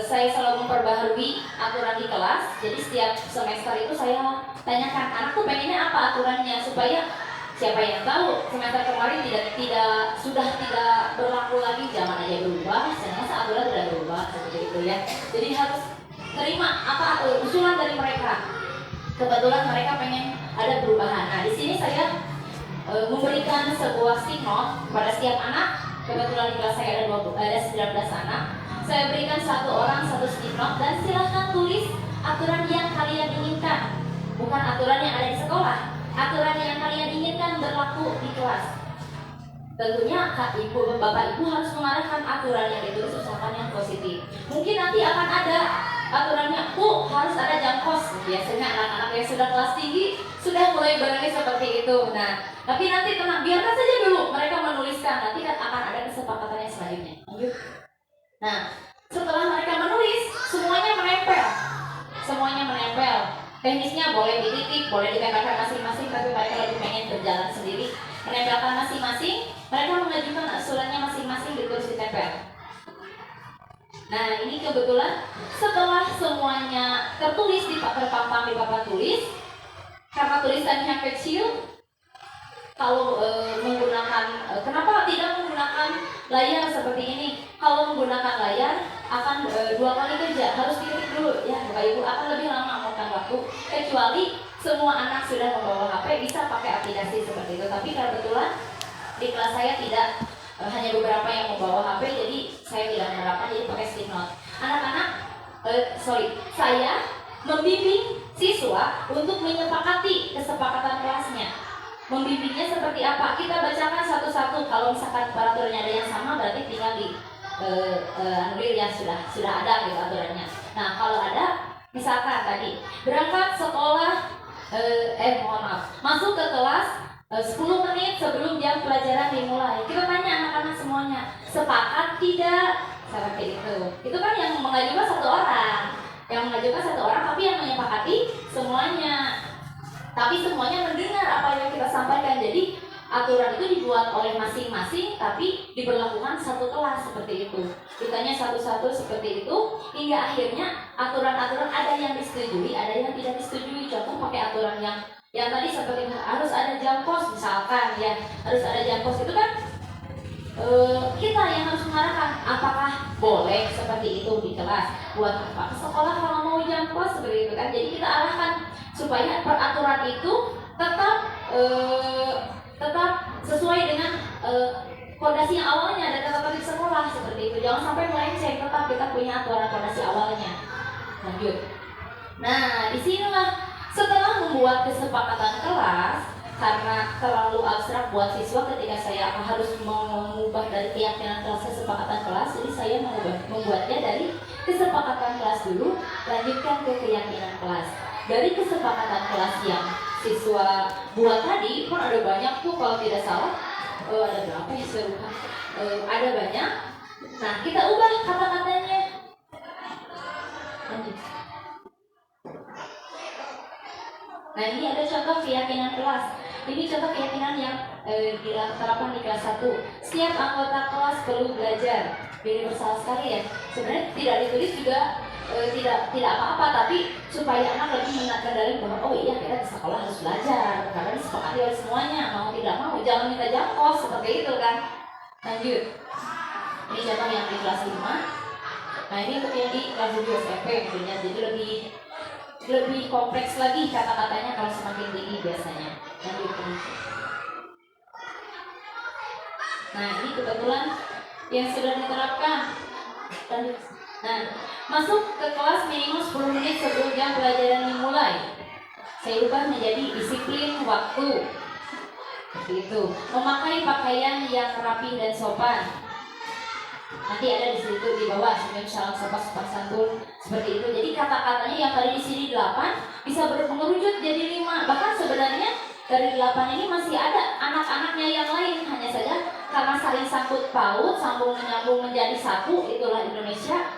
saya selalu memperbaharui aturan di kelas. Jadi setiap semester itu saya tanyakan anak tuh pengennya apa aturannya, supaya siapa yang tahu semester kemarin sudah tidak berlaku lagi, zaman aja berubah, saya aturan sudah berubah seperti itu ya. Jadi harus terima apa usulan dari mereka. Kebetulan mereka pengen ada perubahan. Nah, di sini saya memberikan sebuah stick note kepada setiap anak. Kebetulan di kelas saya ada 19 anak. Saya berikan satu orang satu stick note dan silahkan tulis aturan yang kalian inginkan, bukan aturan yang ada di sekolah, aturan yang kalian inginkan berlaku di kelas. Tentunya Bapak Ibu harus mengarahkan aturan yang ditulis usahakan yang positif. Mungkin nanti akan ada aturannya, harus ada jam kos. Biasanya anak-anak yang sudah kelas tinggi sudah mulai berani seperti itu. Nah, tapi nanti tenang, biarkan saja dulu mereka menuliskan. Nanti kan akan ada kesepakatan yang selanjutnya. Lanjut. Nah, setelah mereka menulis, semuanya menempel. Teknisnya boleh dititik, boleh ditempelkan masing-masing, tapi mereka lebih pengen berjalan sendiri. menempelkan masing-masing. Mereka mengajukan usulannya masing-masing terus ditempel. Nah, ini kebetulan setelah semuanya tertulis di terpampang di papan tulis, karena tulisannya kecil, kalau menggunakan kenapa tidak menggunakan layar seperti ini? Kalau menggunakan layar akan 2 kali kerja, harus diketik dulu ya Bapak Ibu, akan lebih lama memakan waktu. Kecuali semua anak sudah membawa HP, bisa pakai aplikasi seperti itu. Tapi kebetulan di kelas saya tidak, hanya beberapa yang membawa HP, jadi saya tidak menerapkan, jadi pakai stick note. Anak-anak, saya membimbing siswa untuk menyepakati kesepakatan kelasnya. Membimbingnya seperti apa? Kita bacakan satu-satu. Kalau misalkan peraturannya ada yang sama, berarti tinggal di anulir ya, sudah ada gitu aturannya. Nah, kalau ada, misalkan tadi berangkat sekolah, masuk ke kelas 10 menit sebelum jam pelajaran dimulai. Kita tanya anak-anak semuanya, sepakat tidak? Seperti itu. Itu kan yang mengajukan satu orang, tapi yang menyepakati semuanya. Tapi semuanya mendengar apa yang kita sampaikan. Jadi aturan itu dibuat oleh masing-masing, tapi diberlakukan satu kelas seperti itu. Ditanya satu-satu seperti itu, hingga akhirnya aturan-aturan ada yang disetujui, ada yang tidak disetujui. Contoh pakai aturan yang tadi seperti harus ada jam kos misalkan ya, harus ada jam kos itu kan kita yang harus mengarahkan apakah boleh seperti itu di kelas, buat apa ke sekolah kalau mau jam kos seperti itu kan. Jadi kita arahkan supaya peraturan itu tetap sesuai dengan fondasi yang awalnya dan tetap di sekolah seperti itu. Jangan sampai melenceng, tetap kita punya aturan fondasi awalnya. Lanjut. Nah, disinilah setelah membuat kesepakatan kelas, karena terlalu abstrak buat siswa ketika saya harus mengubah dari keyakinan kelas ke kesepakatan kelas, jadi saya membuatnya dari kesepakatan kelas dulu, lanjutkan ke keyakinan kelas. Dari kesepakatan kelas yang siswa buat tadi pun ada banyak tuh, kalau tidak salah ada berapa ya saya lupa, ada banyak. Nah, kita ubah kata-katanya. Lanjut. Nah, ini ada contoh keyakinan kelas. Ini contoh keyakinan yang diterapkan di kelas 1. Setiap anggota kelas perlu belajar. Universal sekali ya. Sebenarnya tidak ditulis juga tidak apa-apa, tapi supaya anak lebih menyadari bahwa oh iya, kita di sekolah harus belajar karena disepakati oleh semuanya, mau tidak mau jangan minta jam kos seperti itu kan. Lanjut. Ini contoh yang di kelas 5. Nah, ini untuk yang di kelas 7 SMP tentunya, jadi lebih kompleks lagi kata-katanya kalau semakin tinggi biasanya. Lanjut. Nah, ini kebetulan yang sudah diterapkan. Lanjut. Nah, masuk ke kelas minimal 10 menit sebelum jam pelajaran dimulai. Saya ubah menjadi disiplin waktu. Seperti itu. Memakai pakaian yang rapi dan sopan. Nanti ada di situ di bawah, senyum, salam, sapa, sopan santun, seperti itu. Jadi kata-katanya yang tadi di sini 8 bisa mengerucut jadi 5. Bahkan sebenarnya dari 8 ini masih ada anak-anaknya yang lain, hanya saja karena saling sangkut paut, sambung menyambung menjadi satu, itulah Indonesia.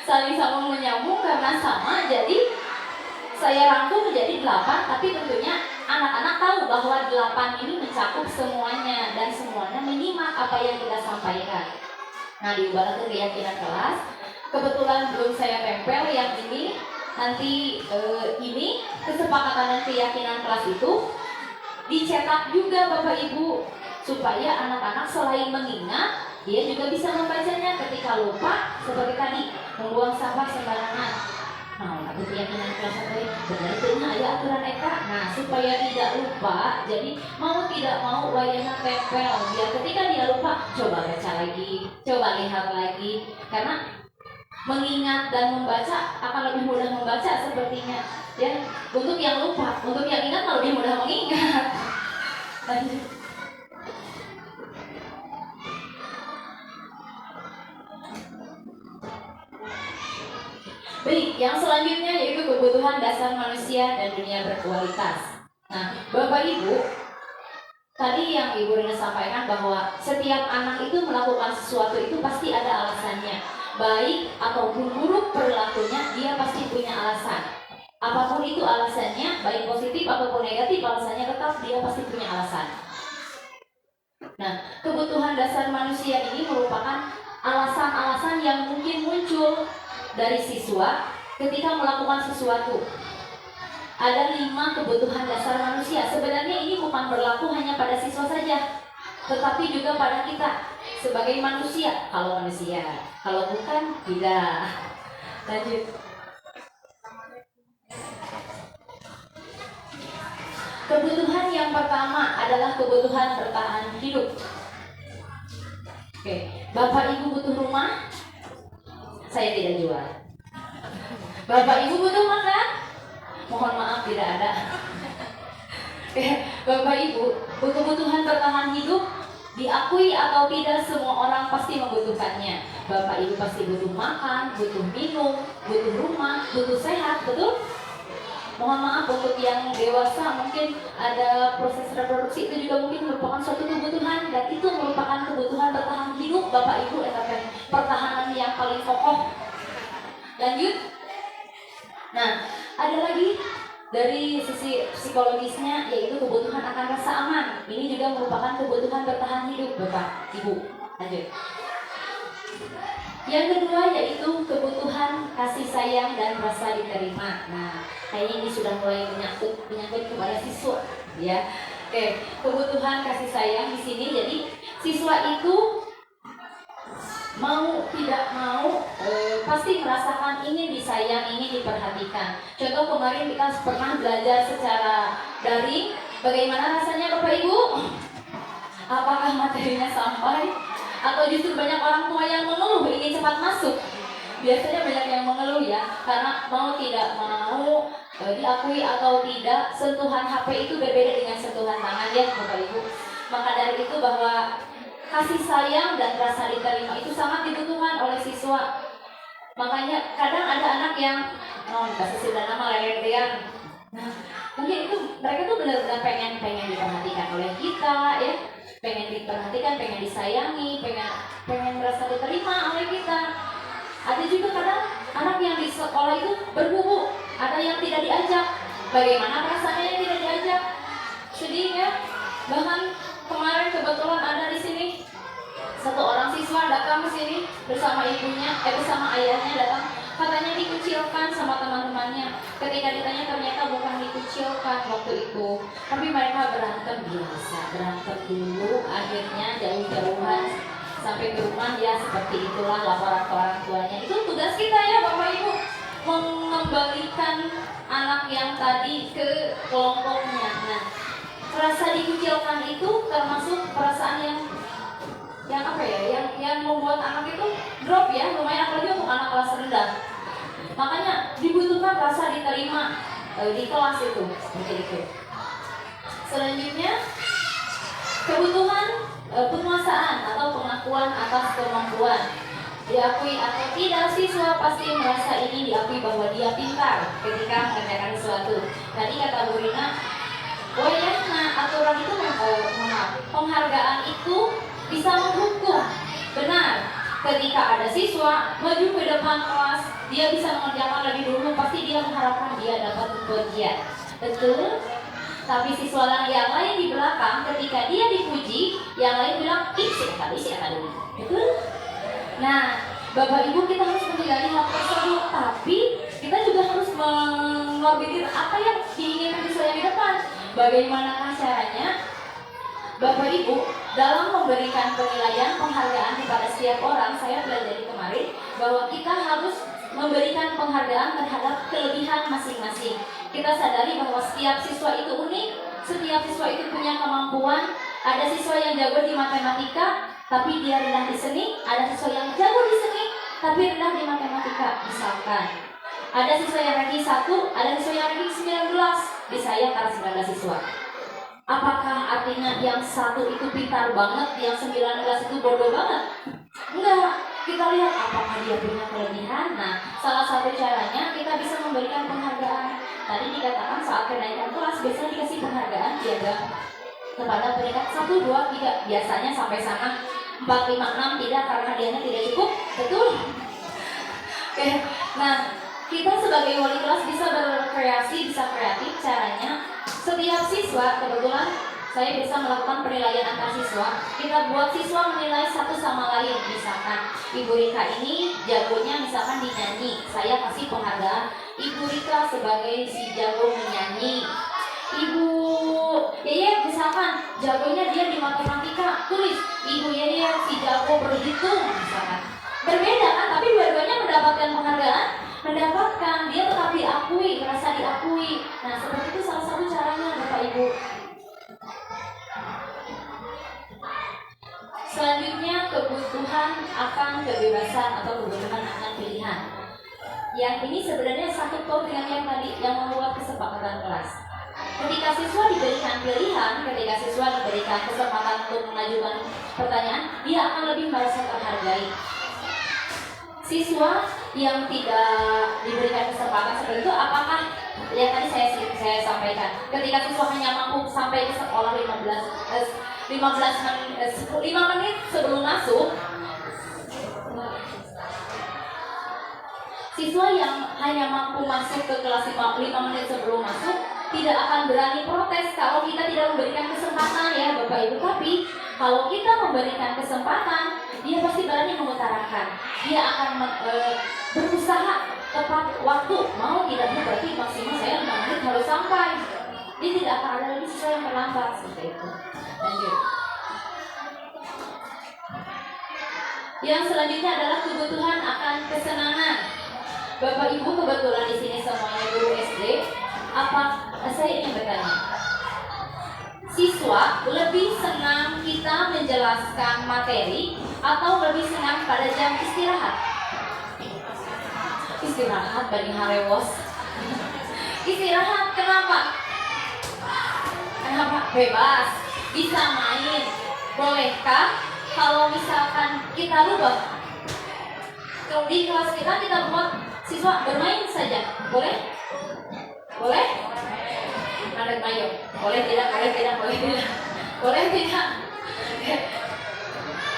Saling sambung menyambung karena sama, jadi saya rangkum menjadi 8, tapi tentunya anak-anak tahu bahwa 8 ini mencakup semuanya dan semuanya menyimak apa yang kita sampaikan. Nah, diubah ke keyakinan kelas. Kebetulan belum saya tempel yang ini. Nanti ini kesepakatan dan keyakinan kelas itu dicetak juga Bapak Ibu, supaya anak-anak selain mengingat, dia juga bisa membacanya ketika lupa, seperti tadi membuang sampah sembarangan. Nah, aku keyakinan kelas 1 benar benar ada aturan EKA. Nah, supaya tidak lupa, jadi mau tidak mau wayangnya tempel, biar ketika dia lupa coba baca lagi, coba lihat lagi, karena mengingat dan membaca akan lebih mudah membaca sepertinya. Dan untuk yang lupa, untuk yang ingat lebih mudah mengingat. Lanjut. Baik, yang selanjutnya yaitu kebutuhan dasar manusia dan dunia berkualitas. Nah, Bapak Ibu, tadi yang Ibu Rina sampaikan bahwa setiap anak itu melakukan sesuatu itu pasti ada alasannya. Baik ataupun buruk perilakunya, dia pasti punya alasan. Apapun itu alasannya, baik positif ataupun negatif, alasannya tetap dia pasti punya alasan. Nah, kebutuhan dasar manusia ini merupakan alasan-alasan yang mungkin muncul dari siswa ketika melakukan sesuatu. Ada 5 kebutuhan dasar manusia. Sebenarnya ini bukan berlaku hanya pada siswa saja, tetapi juga pada kita sebagai manusia. Kalau manusia, kalau bukan tidak. Lanjut. Kebutuhan yang pertama adalah kebutuhan bertahan hidup. Oke, Bapak Ibu butuh rumah? Saya tidak jual. Bapak Ibu butuh makan? Mohon maaf tidak ada. Bapak Ibu, kebutuhan bertahan hidup diakui atau tidak semua orang pasti membutuhkannya. Bapak Ibu pasti butuh makan, butuh minum, butuh rumah, butuh sehat, betul? Mohon maaf untuk yang dewasa mungkin ada proses reproduksi itu juga mungkin merupakan suatu kebutuhan dan itu merupakan kebutuhan bertahan hidup Bapak Ibu etapen pertahanan yang paling kokoh. Lanjut. Nah, ada lagi dari sisi psikologisnya yaitu kebutuhan akan rasa aman. Ini juga merupakan kebutuhan bertahan hidup Bapak Ibu. Lanjut. Yang kedua yaitu kebutuhan kasih sayang dan rasa diterima. Nah, kayaknya ini sudah mulai menyangkut kepada siswa, ya. Oke, kebutuhan kasih sayang di sini. Jadi siswa itu mau tidak mau pasti merasakan ingin disayang, ingin diperhatikan. Contoh kemarin kita pernah belajar secara daring. Bagaimana rasanya Bapak Ibu? Apakah materinya sampai? Atau justru banyak orang tua yang mengeluh ingin cepat masuk? Biasanya banyak yang mengeluh ya, karena mau tidak mau diakui atau tidak, sentuhan HP itu berbeda dengan sentuhan tangan ya Bapak Ibu. Maka dari itu bahwa kasih sayang dan rasa diterima itu sangat dibutuhkan oleh siswa. Makanya kadang ada anak yang kasih sudah nama lelean. Nah, mungkin itu mereka tuh benar-benar pengen diperhatikan oleh kita ya, pengen diperhatikan, pengen disayangi, pengen merasa diterima oleh kita. Ada juga kadang anak yang di sekolah itu berguru, ada yang tidak diajak. Bagaimana perasaannya yang tidak diajak? Sedih ya. Bahkan kemarin kebetulan ada di sini satu orang siswa datang ke sini bersama ibunya, bersama ayahnya datang. Katanya dikucilkan sama teman-temannya. Ketika ditanya ternyata bukan dikucilkan waktu itu, tapi mereka berantem biasa, berantem dulu, akhirnya jauh-jauhan sampai ke rumah ya seperti itulah laporan ke orang tuanya. Itu tugas kita ya Bapak Ibu, mengembalikan anak yang tadi ke kelompoknya. Nah, rasa dikucilkan itu termasuk perasaan yang apa ya, yang membuat anak itu drop ya, lumayan apalagi untuk anak kelas rendah. Makanya dibutuhkan rasa diterima di kelas itu, seperti itu. Selanjutnya kebutuhan penguasaan atau pengakuan atas kemampuan. Diakui atau tidak, siswa pasti merasa ini diakui bahwa dia pintar ketika mengerjakan sesuatu. Tadi kata Bu Rina, oh ya, nah aturan itu penghargaan itu bisa menghukum. Benar, ketika ada siswa maju ke depan kelas, dia bisa mengerjakan lebih dulu, pasti dia mengharapkan dia dapat pujian. Betul? Tapi siswa yang lain di belakang, ketika dia dipuji, yang lain bilang, ih siapa dulu. Betul? Nah, Bapak Ibu kita harus menggali hal tersebut, tapi kita juga harus mengorbitir apa yang diinginkan siswa yang di depan. Bagaimanakah caranya Bapak Ibu dalam memberikan penilaian penghargaan kepada setiap orang? Saya pelajari kemarin bahwa kita harus memberikan penghargaan terhadap kelebihan masing-masing. Kita sadari bahwa setiap siswa itu unik, setiap siswa itu punya kemampuan. Ada siswa yang jago di matematika, tapi dia rendah di seni. Ada siswa yang jago di seni, tapi rendah di matematika. Misalkan ada siswa yang ranking 1, ada siswa yang ranking 19. Disayang karena 19 siswa. Apakah artinya yang 1 itu pintar banget, yang 19 itu bodoh banget? Enggak. Kita lihat apakah dia punya kelebihan. Nah, salah satu caranya kita bisa memberikan penghargaan. Tadi dikatakan saat kenaikan kelas biasanya dikasih penghargaan piagam kepada peringkat 1, 2, 3. Biasanya sampai sana 4, 5, 6 tidak, karena hadiahnya tidak cukup. Betul? Oke. Nah, Kita sebagai wali kelas bisa berkreasi, bisa kreatif. Caranya setiap siswa, kebetulan saya bisa melakukan penilaian antar siswa. Kita buat siswa menilai satu sama lain. Misalkan Ibu Rika ini jagonya misalkan di nyanyi, saya kasih penghargaan Ibu Rika sebagai si jago menyanyi. Ibu Yeye misalkan jagonya dia di matematika, tulis Ibu Yeye si jago berhitung misalkan. Berbeda kan, tapi dua-duanya mendapatkan penghargaan, mendapatkan, dia tetap diakui, merasa diakui. Nah seperti itu salah satu caranya Bapak Ibu. Selanjutnya kebutuhan akan kebebasan atau kebutuhan akan pilihan. Yang ini sebenarnya satu paut dengan yang tadi, yang membuat kesepakatan kelas. Ketika siswa diberikan pilihan, ketika siswa diberikan kesempatan untuk mengajukan pertanyaan, dia akan lebih merasa terhargai. Siswa yang tidak diberikan kesempatan seperti itu, apakah yang tadi saya sampaikan, ketika siswa hanya mampu sampai ke sekolah 5 menit sebelum masuk, siswa yang hanya mampu masuk ke kelas 5 menit sebelum masuk tidak akan berani protes kalau kita tidak memberikan kesempatan ya Bapak Ibu. Tapi kalau kita memberikan kesempatan, dia pasti berani mengutarakan. Dia akan berusaha tepat waktu. Mau tidak mau berarti maksimal saya 5 menit harus sampai. Dia tidak akan ada lagi siswa yang terlambat seperti itu. Lanjut. Yang selanjutnya adalah kebutuhan akan kesenangan. Bapak Ibu kebetulan di sini semuanya guru SD. Saya ingin bertanya, siswa lebih senang kita menjelaskan materi atau lebih senang pada jam istirahat? Istirahat bagi harewos. Istirahat kenapa? Kenapa? Bebas, bisa main. Bolehkah kalau misalkan kita rubah? Kalau di kelas kita buat siswa bermain saja, boleh? Boleh? Anak mayo, boleh tidak? Boleh tidak?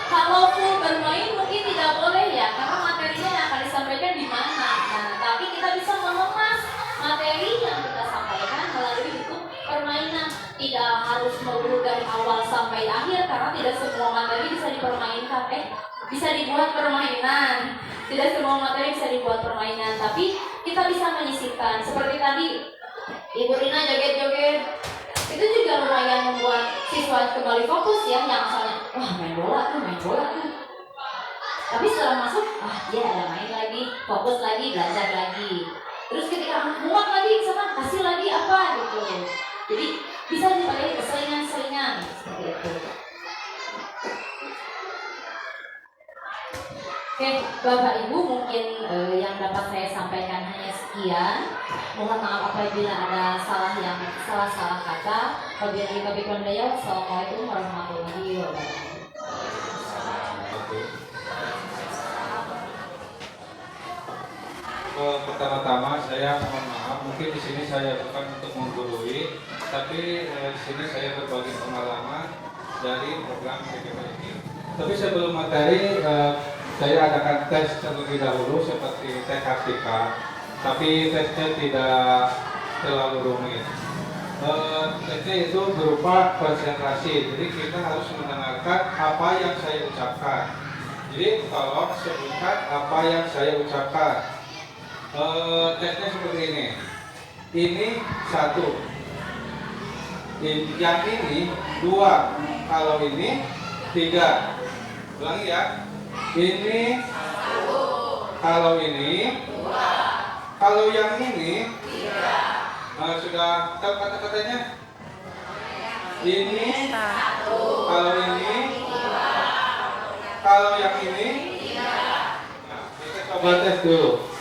Kalau full bermain mungkin tidak boleh ya, karena materinya yang akan disampaikan di mana. Nah, tapi kita bisa mengemas materi yang kita sampaikan melalui bentuk permainan. Tidak harus melulu dari awal sampai akhir, karena tidak semua materi bisa dipermainkan. Bisa dibuat permainan. Tidak semua materi bisa dibuat permainan, tapi kita bisa menyisipkan. Seperti tadi, Ibu Rina joget-joget, itu juga lumayan membuat siswa kembali fokus ya, yang asalnya, wah main bola tuh. Tapi setelah masuk, dia ada main lagi, fokus lagi, belajar lagi. Terus ketika muak lagi, misalkan kasih lagi apa gitu. Jadi bisa dipakai keselingan-selingan seperti itu. Oke, Bapak Ibu mungkin yang dapat saya sampaikan hanya sekian. Mohon maaf apabila ada salah kata. Wabillahi taufiq wal hidayah. Wassalamualaikum warahmatullahi wabarakatuh. Pertama-tama saya mohon maaf, mungkin di sini saya bukan untuk menggurui, tapi di sini saya berbagi pengalaman dari program PPP ini. Tapi sebelum materi, saya adakan tes terlebih dahulu seperti tes taktika, tapi tesnya tidak terlalu rumit. Tesnya itu berupa konsentrasi, jadi kita harus mendengarkan apa yang saya ucapkan. Jadi tolong sebutkan apa yang saya ucapkan. Tesnya seperti ini. Ini 1. Yang ini 2. Kalau ini 3. Ulangi ya. Ini 1. Kalau ini 2. Kalau yang ini 3. Sudah tahu kata-katanya? Ini 1. Kalau ini 2. Kalau yang ini 3. Nah, kita coba tes dulu.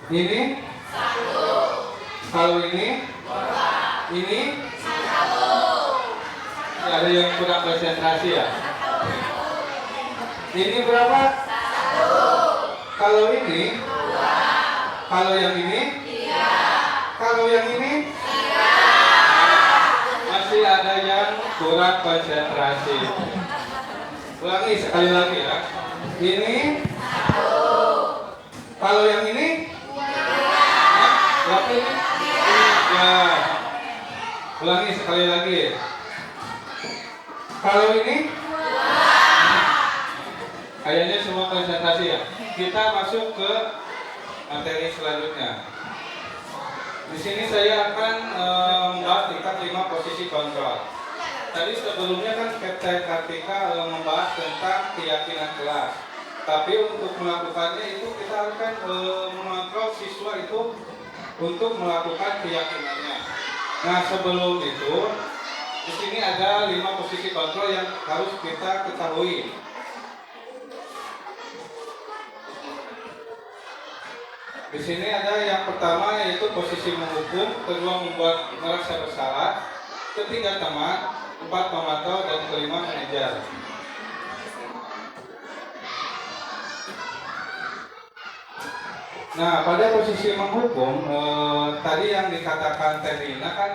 Ini 1. Kalau ini 2. Ini 1. Ada yang kurang konsentrasi ya? Ini berapa? 1. Kalau ini 2. Kalau yang ini 3. Kalau yang ini 3. Masih ada yang kurang konsentrasi. Ulangi sekali lagi ya. Ini 1. Kalau yang ini 3. Berapa ini? Ya. Ulangi sekali lagi. Kalau ini? Kayaknya semua konsentrasi ya. Kita masuk ke materi selanjutnya. Di sini saya akan membahas tingkat 5 posisi kontrol. Tadi sebelumnya kan Kapten Kartika membahas tentang keyakinan kelas. Tapi untuk melakukannya itu kita akan mengontrol siswa itu untuk melakukan keyakinannya. Nah sebelum itu, di sini ada 5 posisi kontrol yang harus kita ketahui. Di sini ada yang pertama yaitu posisi menghukum, kedua membuat merasa bersalah, ketiga teman, 4 memantau, dan kelima mengejar. Nah, pada posisi menghukum, tadi yang dikatakan Teh Rina kan,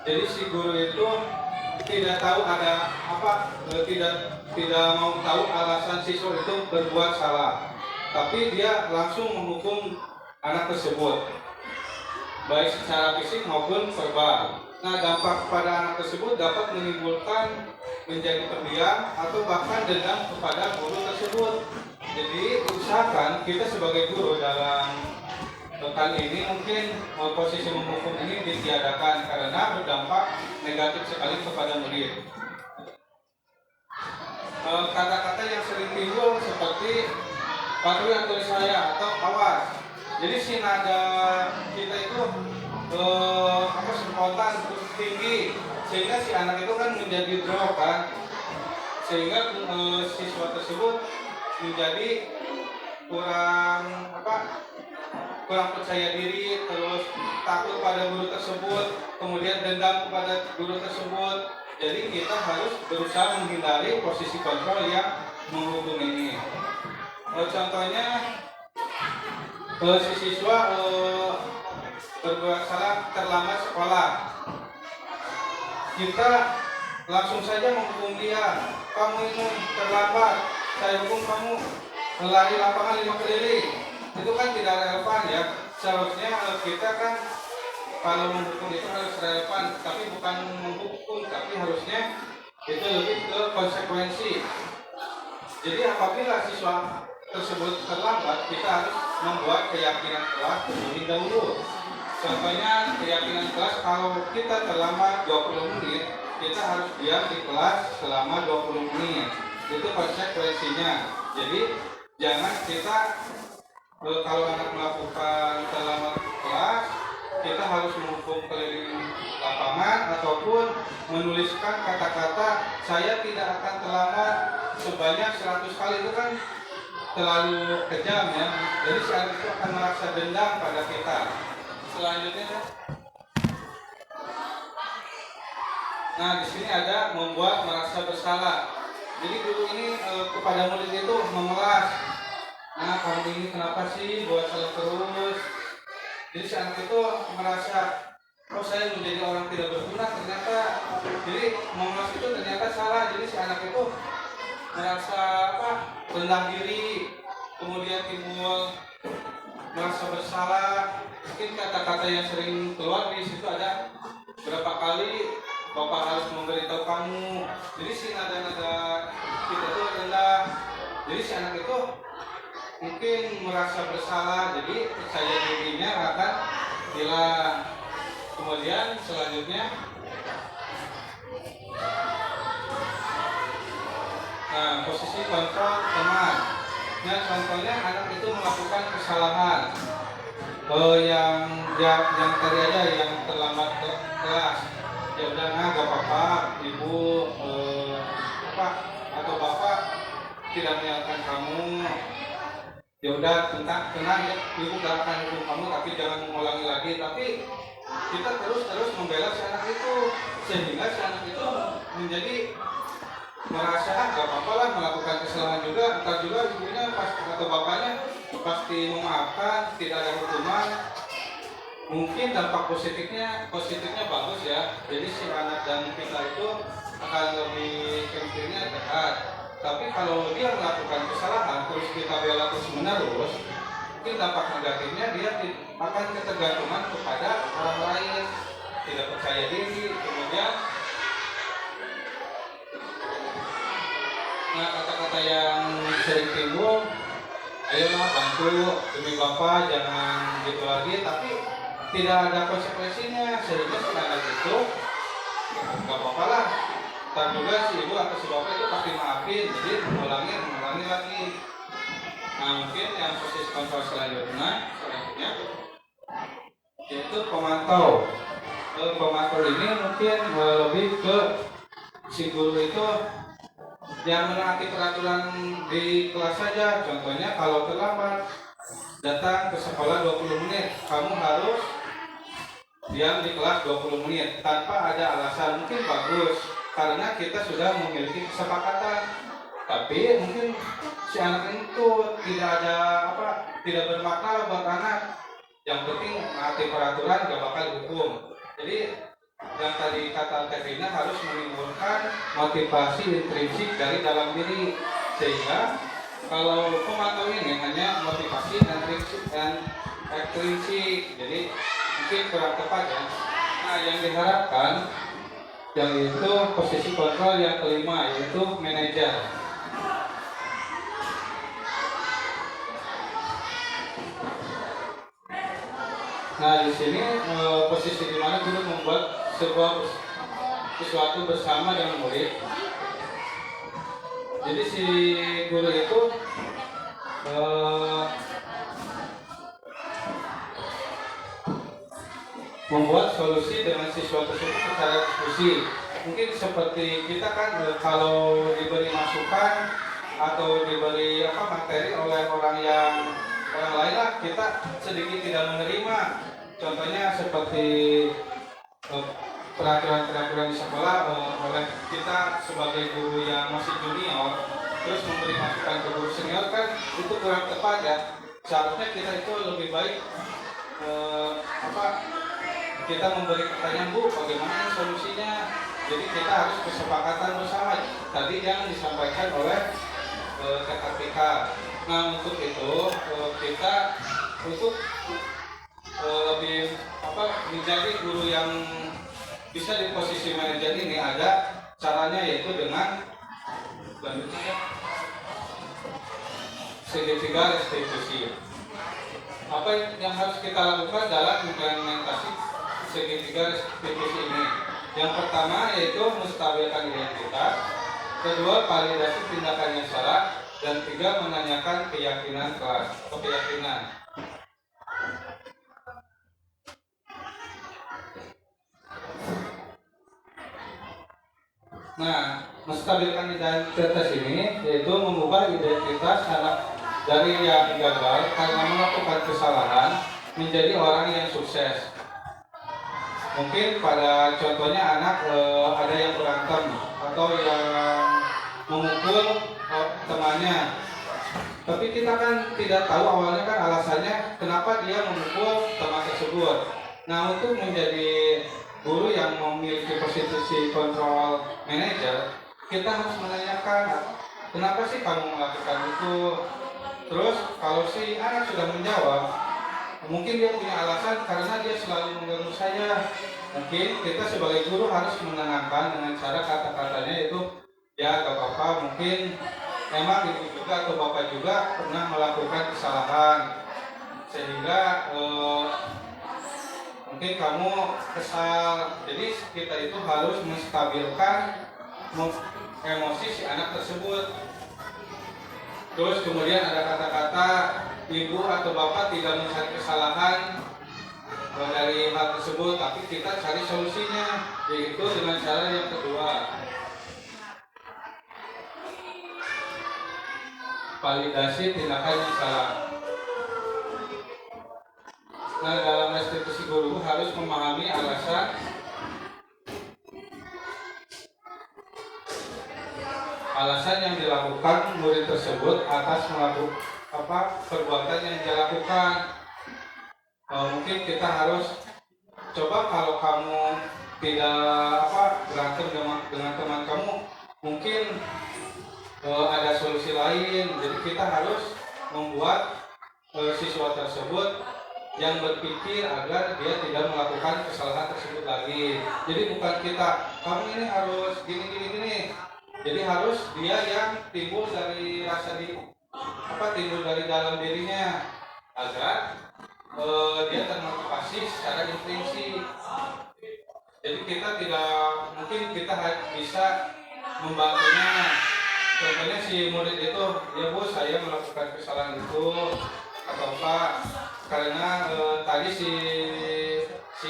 jadi si guru itu tidak tahu ada apa, tidak mau tahu alasan siswa itu berbuat salah, tapi dia langsung menghukum anak tersebut, baik secara fisik maupun verbal. Nah, dampak pada anak tersebut dapat menimbulkan menjadi pendiam atau bahkan dendam kepada guru tersebut. Jadi, usahakan kita sebagai guru dalam kali ini mungkin posisi menghukum ini ditiadakan karena berdampak negatif sekali kepada murid. Kata-kata yang sering timbul seperti patuhi aturan saya atau awas. Jadi si nada kita itu spontan terus tinggi, sehingga si anak itu kan menjadi drop kan, sehingga siswa tersebut menjadi kurang percaya diri, terus takut pada guru tersebut, kemudian dendam kepada guru tersebut. Jadi kita harus berusaha menghindari posisi kontrol yang menghukum ini. Contohnya si siswa berbuat salah terlambat sekolah, kita langsung saja menghukum dia. Kamu ini terlambat, saya hukum kamu lari lapangan 5 keliling. Itu kan tidak relevan ya. Seharusnya kita kan kalau menghukum itu harus relevan, tapi bukan menghukum, tapi harusnya itu lebih ke konsekuensi. Jadi apabila siswa tersebut terlambat, kita harus membuat keyakinan kelas terlebih dahulu. Contohnya keyakinan kelas, kalau kita terlambat 20 menit, kita harus diam di kelas selama 20 menit. Itu konsekuensinya. Jadi jangan kita kalau anak melakukan terlambat kelas, kita harus menghukum keliling lapangan ataupun menuliskan kata-kata saya tidak akan terlambat sebanyak 100 kali. Itu kan terlalu kejam ya. Jadi si anak itu akan merasa dendam pada kita. Selanjutnya, nah di sini ada membuat merasa bersalah. Jadi guru ini kepada murid itu memelas. Nah, kamu ini kenapa sih buat salah terus? Jadi si anak itu merasa, oh saya menjadi orang tidak berguna ternyata. Jadi memelas itu ternyata salah. Jadi si anak itu merasa rendah diri, kemudian timbul merasa bersalah. Mungkin kata-kata yang sering keluar di situ ada berapa kali Bapak harus memberitahu kamu. Jadi si nada-nada kita itu rendah. Jadi si anak itu mungkin merasa bersalah, jadi percaya dirinya akan hilang. Kemudian selanjutnya, nah posisi kontrol teman. Nah contohnya anak itu melakukan kesalahan yang tadi aja yang terlambat ke kelas. Ya udah, nah gak apa-apa, ibu atau bapak tidak menyalahkan kamu. Ya udah, tenang ya, ibu gak akan hukum kamu, tapi jangan mengulangi lagi. Tapi kita terus membela si anak itu, sehingga si anak itu menjadi merasa gak apa-apa lah melakukan kesalahan juga. Entar juga ibunya atau bapaknya pasti memaafkan, tidak ada hukuman. Mungkin dampak positifnya bagus ya. Jadi si anak dan kita itu akan lebih chemistry-nya dekat. Tapi kalau dia melakukan kesalahan terus kita bela terus menerus, mungkin dampak negatifnya dia akan ketergantungan kepada orang lain, tidak percaya diri, kemudian kata-kata yang sering timbul, ayolah bantu demi Bapak, jangan gitu lagi, tapi tidak ada konsekuensinya, sehingga setelah itu nggak apa-apa lah. Dan juga si ibu atau si bapak itu pasti maafin, jadi mengulangi lagi. Nah mungkin yang posisi kontrol selanjutnya yaitu pemantau. Pemantau ini mungkin lebih ke si guru itu yang menaati peraturan di kelas saja. Contohnya kalau terlambat datang ke sekolah 20 menit, kamu harus diam di kelas 20 menit tanpa ada alasan. Mungkin bagus karena kita sudah memiliki kesepakatan, tapi mungkin si anak itu tidak bermakna buat anak. Yang penting menaati peraturan, gak bakal dihukum. Jadi yang tadi kata Kevina harus menimbulkan motivasi intrinsik dari dalam diri, sehingga kalau pemantau ini hanya motivasi dan ekstrinsik, jadi mungkin kurang tepat ya. Nah yang diharapkan yaitu posisi kontrol yang kelima, yaitu manajer. Nah di sini posisi di mana guru membuat sesuatu bersama dengan murid. Jadi si guru itu membuat solusi dengan siswa tersebut secara diskusi. Mungkin seperti kita kan kalau diberi masukan atau diberi materi oleh orang lain lah, kita sedikit tidak menerima. Contohnya seperti peraturan-peraturan di sekolah oleh kita sebagai guru yang masih junior, terus memberi masukan ke guru senior, kan itu kurang tepat ya. Seharusnya kita itu lebih baik kita memberi pertanyaan, Bu, bagaimana solusinya? Jadi kita harus kesepakatan bersama. Tadi yang disampaikan oleh TKPK. Nah untuk itu kita untuk lebih menjadi guru yang bisa di posisi manajer ini, ada caranya, yaitu dengan segitiga restitusi. Apa yang harus kita lakukan dalam implementasi segitiga restitusi ini? Yang pertama yaitu menstabilkan identitas, kedua validasi tindakan yang salah, dan tiga menanyakan keyakinan kelas atau keyakinan. Nah, menstabilkan identitas ini yaitu mengubah identitas anak dari yang gagal karena melakukan kesalahan menjadi orang yang sukses. Mungkin pada contohnya anak ada yang berantem atau yang memukul temannya, tapi kita kan tidak tahu awalnya kan alasannya kenapa dia memukul teman tersebut. Nah untuk menjadi guru yang memiliki posisi kontrol manager, kita harus menanyakan kenapa sih kamu melakukan itu. Terus kalau si anak sudah menjawab, mungkin dia punya alasan karena dia selalu mengganggu saya. Mungkin kita sebagai guru harus menenangkan dengan cara kata-katanya itu, ya gak apa-apa, mungkin memang ibu juga atau bapak juga pernah melakukan kesalahan, sehingga mungkin kamu kesal. Jadi kita itu harus menstabilkan emosi si anak tersebut. Terus kemudian ada kata-kata ibu atau bapak tidak mencari kesalahan dari hal tersebut, tapi kita cari solusinya, yaitu dengan cara yang kedua, validasi tindakan yang salah. Nah dalam restitusi guru harus memahami alasan yang dilakukan murid tersebut atas melakukan perbuatan yang dia lakukan. Mungkin kita harus coba, kalau kamu tidak berantem dengan teman kamu, mungkin ada solusi lain. Jadi kita harus membuat siswa tersebut yang berpikir agar dia tidak melakukan kesalahan tersebut lagi. Jadi bukan kita, kamu ini harus gini. Jadi harus dia yang timbul dari timbul dari dalam dirinya agar dia termotivasi secara intrinsik. Jadi kita tidak mungkin kita bisa membantunya. Contohnya si murid itu, ya Bu, saya melakukan kesalahan itu atau Pak, karena tadi si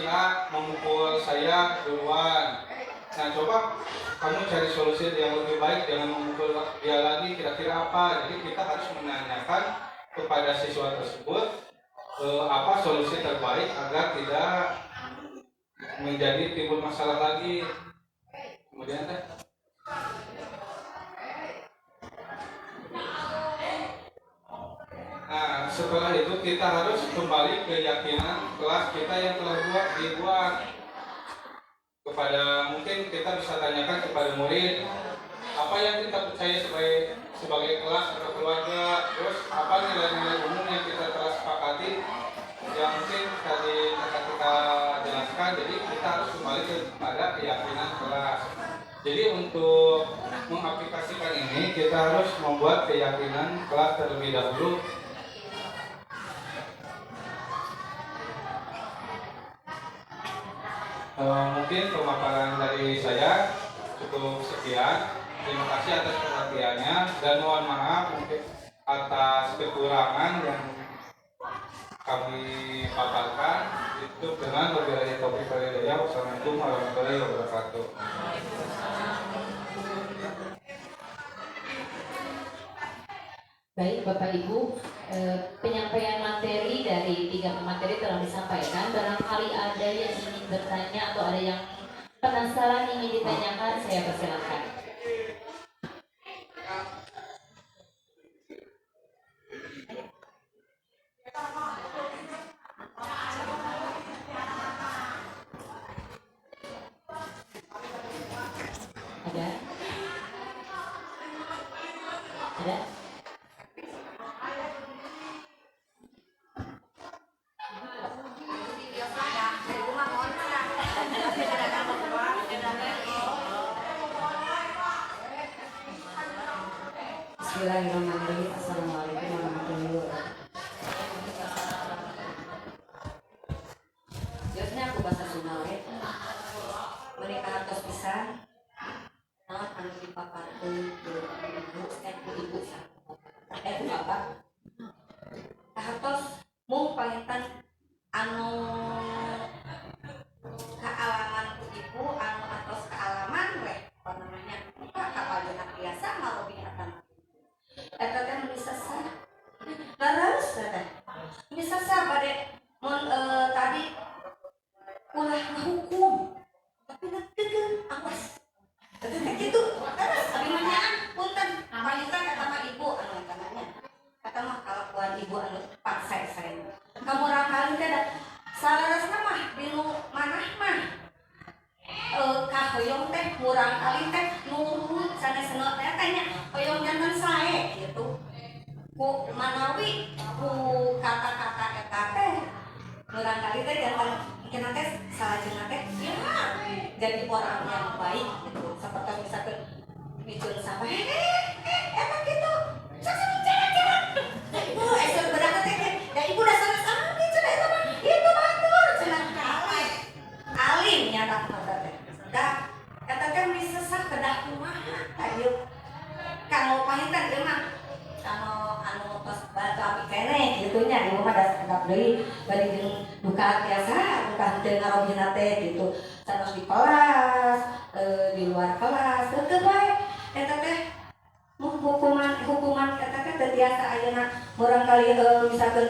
A memukul saya duluan. Nah, coba kamu cari solusi yang lebih baik, jangan memukul dia lagi, kira-kira apa. Jadi kita harus menanyakan kepada siswa tersebut apa solusi terbaik agar tidak menjadi timbul masalah lagi. Kemudian nah, setelah itu kita harus kembali ke keyakinan kelas kita yang telah dibuat. Kepada mungkin kita bisa tanyakan kepada murid apa yang kita percaya sebagai kelas atau keluarga, terus apa nilai-nilai umum yang kita telah sepakati yang mungkin tadi kita jelaskan. Jadi kita harus kembali kepada keyakinan kelas. Jadi untuk mengaplikasikan ini kita harus membuat keyakinan kelas terlebih dahulu. Mungkin pemaparan dari saya cukup sekian. Terima kasih atas perhatiannya dan mohon maaf mungkin atas kekurangan yang kami paparkan. Itu dengan wabillahi taufiq wal hidayah. Wassalamualaikum warahmatullahi wabarakatuh. Baik Bapak Ibu, penyampaian materi dari 3 pemateri telah disampaikan. Barangkali ada yang ingin bertanya atau ada yang penasaran ingin ditanyakan, saya persilakan. Ada? Ada? Bismillahirrahmanirrahim. Assalamualaikum warahmatullahi wabarakatuh. Biasanya aku bahasa Sunda we. Menikah tos pisan. Naon anu dipaparkeun ibu bapak. Kahartos mung pangitan anu kealaman ku ibu anu atos kealaman we. Apa namanya? Kapal jenak biasa mau binatang. Eta teh bisa sah. Terus teh bisa sah bade mun tadi ulah hukum. Tapi netekeun awas. Teh kitu. Terus abi manyaan punten palitan kata mah ibu anu tananya. Kata mah kalakuan ibu anu paksa saya. Kamu rakali teh salarasna mah dinu manah mah. Kahoyong teh murang kali teh nurut sanesna teh tanya hoyong jantan sae gitu. Ku manawi ku kata-kata eta teh murang kali teh jantan kena teh salajengna teh ya jadi orang yang baik gitu. Seperti misalkan bicara sama eta gitu. Sasa bicara. Ibu esok berangkat teh da ibu da sanes abi cenah eta mah. Itu batur cenah kali. Alim nyata mata teh. Da eta teh bisa sah kedah kumaha ayeuna kanggo pahitan ieu mah anu tos batu api keneh kitu nya ieu mah da sedap deui bari jeung duka biasa duka teu ngarobina teh gitu sanes di kelas di luar kelas teu bae eta teh hukuman eta teh teu biasa ayeuna murang kali misalkeun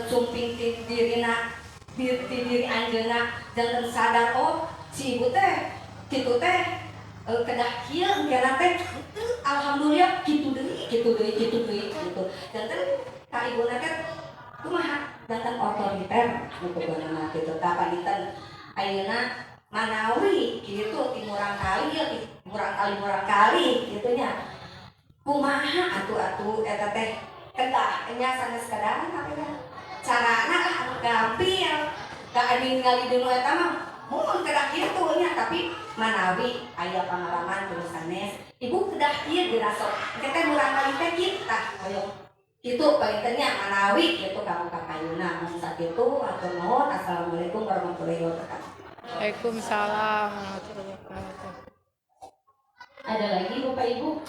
sumping ti diri anjeunna jangan sadar oh si ibu teh kitu teh kedah kieu engkena teh alhamdulillah kitu deui gitu. Janten ka ibuna teh kumaha janten otoriter nu kubeunana kitu ka panitan ayeuna manawi kitu ti murang kali kitu nya kumaha atuh eta teh kendahnya sanes kadang tapi kan carana lah anu gampil ka ningali dulu eta mah mun kedah kieu nya tapi manawi aya pengalaman terus sanes ibu kedah kieu dirasok kita urang kali teh kita ayo kitu paintennya manawi kitu kamu kakayuna mun sakitu atur nuhun assalamualaikum warahmatullahi wabarakatuh. Waalaikumsalam warahmatullahi wabarakatuh. Ada lagi Bapak Ibu?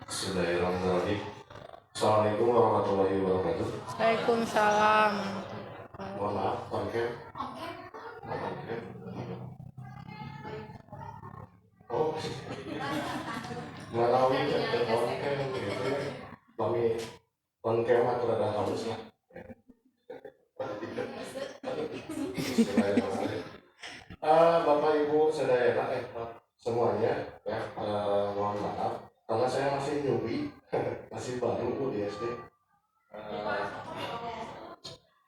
Bismillahirrahmanirrahim. Assalamualaikum warahmatullahi wabarakatuh. Waalaikumsalam. Mohon maaf, Kem. Oh, Manawi dan Kem gitu. Kami Kem atau ada halus lah. Bapak Ibu saudara semuanya ya, mohon maaf karena saya masih newbie, masih baru di SD.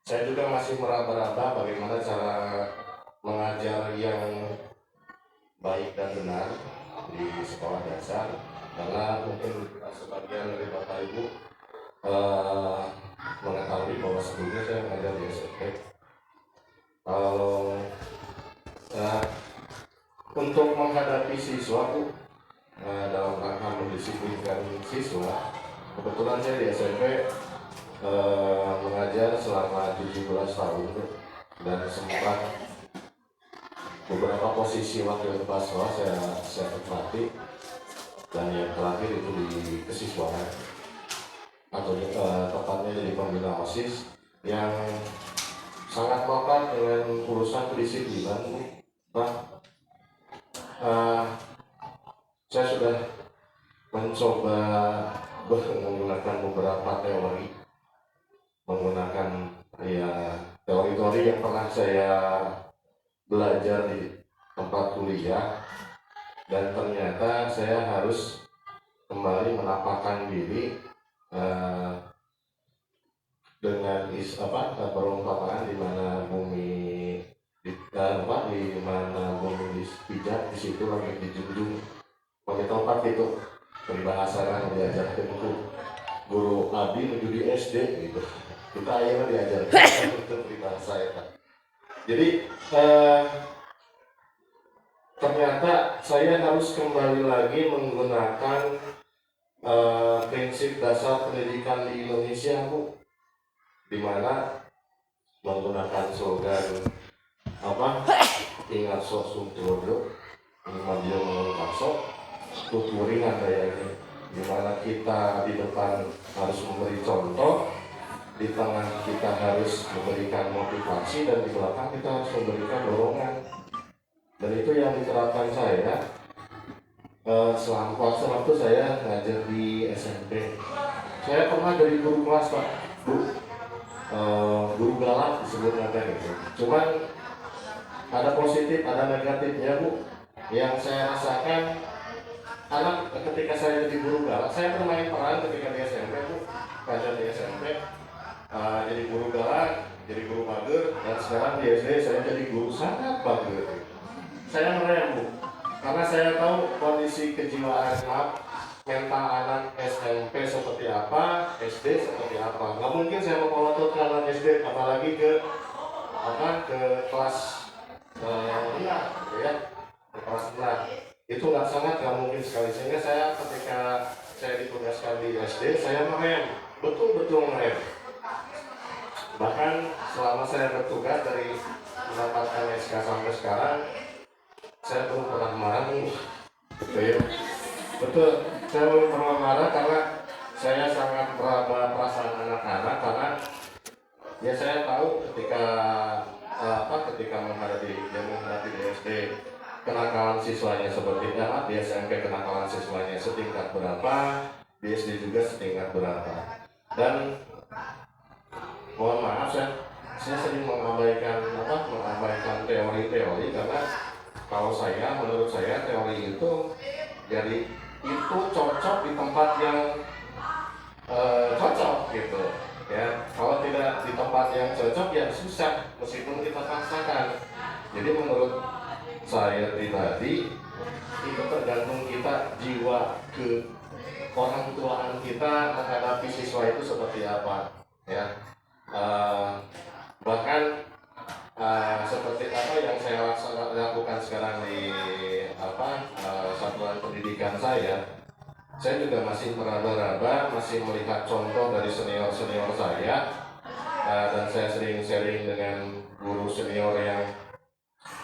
Saya juga masih meraba-raba bagaimana cara mengajar yang baik dan benar di sekolah dasar, karena mungkin sebagian dari Bapak Ibu mengetahui bahwa sebelumnya saya mengajar di SMP. Kalau untuk menghadapi siswa dalam rangka mendisiplinkan siswa, kebetulan saya di SMP mengajar selama 17 tahun dan sempat beberapa posisi wakil kepala sekolah saya tempati, dan yang terakhir itu di kesiswaan atau tepatnya jadi pembina OSIS yang sangat melekat dengan urusan kedisiplinan. Saya sudah mencoba menggunakan beberapa teori, menggunakan ya teori-teori yang pernah saya belajar di tempat kuliah, dan ternyata saya harus kembali menapakkan diri dengan perumpamaan di mana bumi di mana bumi dipijak, di situ lagi dijunjung. Pakai tempat itu peribahasakan diajarkan guru Abi menuju di SD gitu. Kita akhirnya diajarkan untuk peribahasa ya. Jadi ternyata saya harus kembali lagi menggunakan prinsip dasar pendidikan di Indonesia, Bu, di mana menggunakan slogan ingat sosum tulodo maju mengkaso tuturingan kayaknya, di mana kita di depan harus memberi contoh, di tengah kita harus memberikan motivasi, dan di belakang kita harus memberikan dorongan. Dan itu yang diterapkan saya waktu saya ngajar di SMP. Saya pernah jadi guru kelas, Pak, Bu, guru galak disebutnya gitu. Cuman ada positif, ada negatifnya, Bu. Yang saya rasakan anak ketika saya jadi guru galak, saya bermain peran ketika di SMP, Bu, ngajar di SMP. Jadi guru galak, jadi guru mager, dan sekarang di SD saya jadi guru sangat mager. Saya merem, Bu, karena saya tahu kondisi kejiwaan mental anak SMP seperti apa, SD seperti apa. Nggak mungkin saya memotot ke anak SD, apalagi ke kelas rendah, gitu ya, ke kelas rendah. Itu sangat nggak mungkin sekali. Sehingga saya ketika saya ditugaskan di SD, saya merem, betul-betul merem. Bahkan selama saya bertugas dari mendapatkan SK sampai sekarang, saya belum pernah marah, betul, saya belum pernah marah karena saya sangat meraba perasaan anak-anak, karena ya saya tahu ketika menghadapi di SD kenakalan siswanya seperti apa, di SMP kenakalan siswanya setingkat berapa, di SD juga setingkat berapa. Dan mohon maaf, saya sering mengabaikan teori-teori, karena menurut saya teori itu jadi itu cocok di tempat yang cocok gitu ya. Kalau tidak tidak di tempat yang cocok ya susah meskipun kita paksakan. Jadi menurut saya pribadi itu tergantung kita jiwa ke orang tuaan kita menghadapi siswa itu seperti apa ya. Bahkan seperti apa yang saya lakukan sekarang di satuan pendidikan saya juga masih meraba-raba, masih melihat contoh dari senior-senior saya, dan saya sering sharing dengan guru senior yang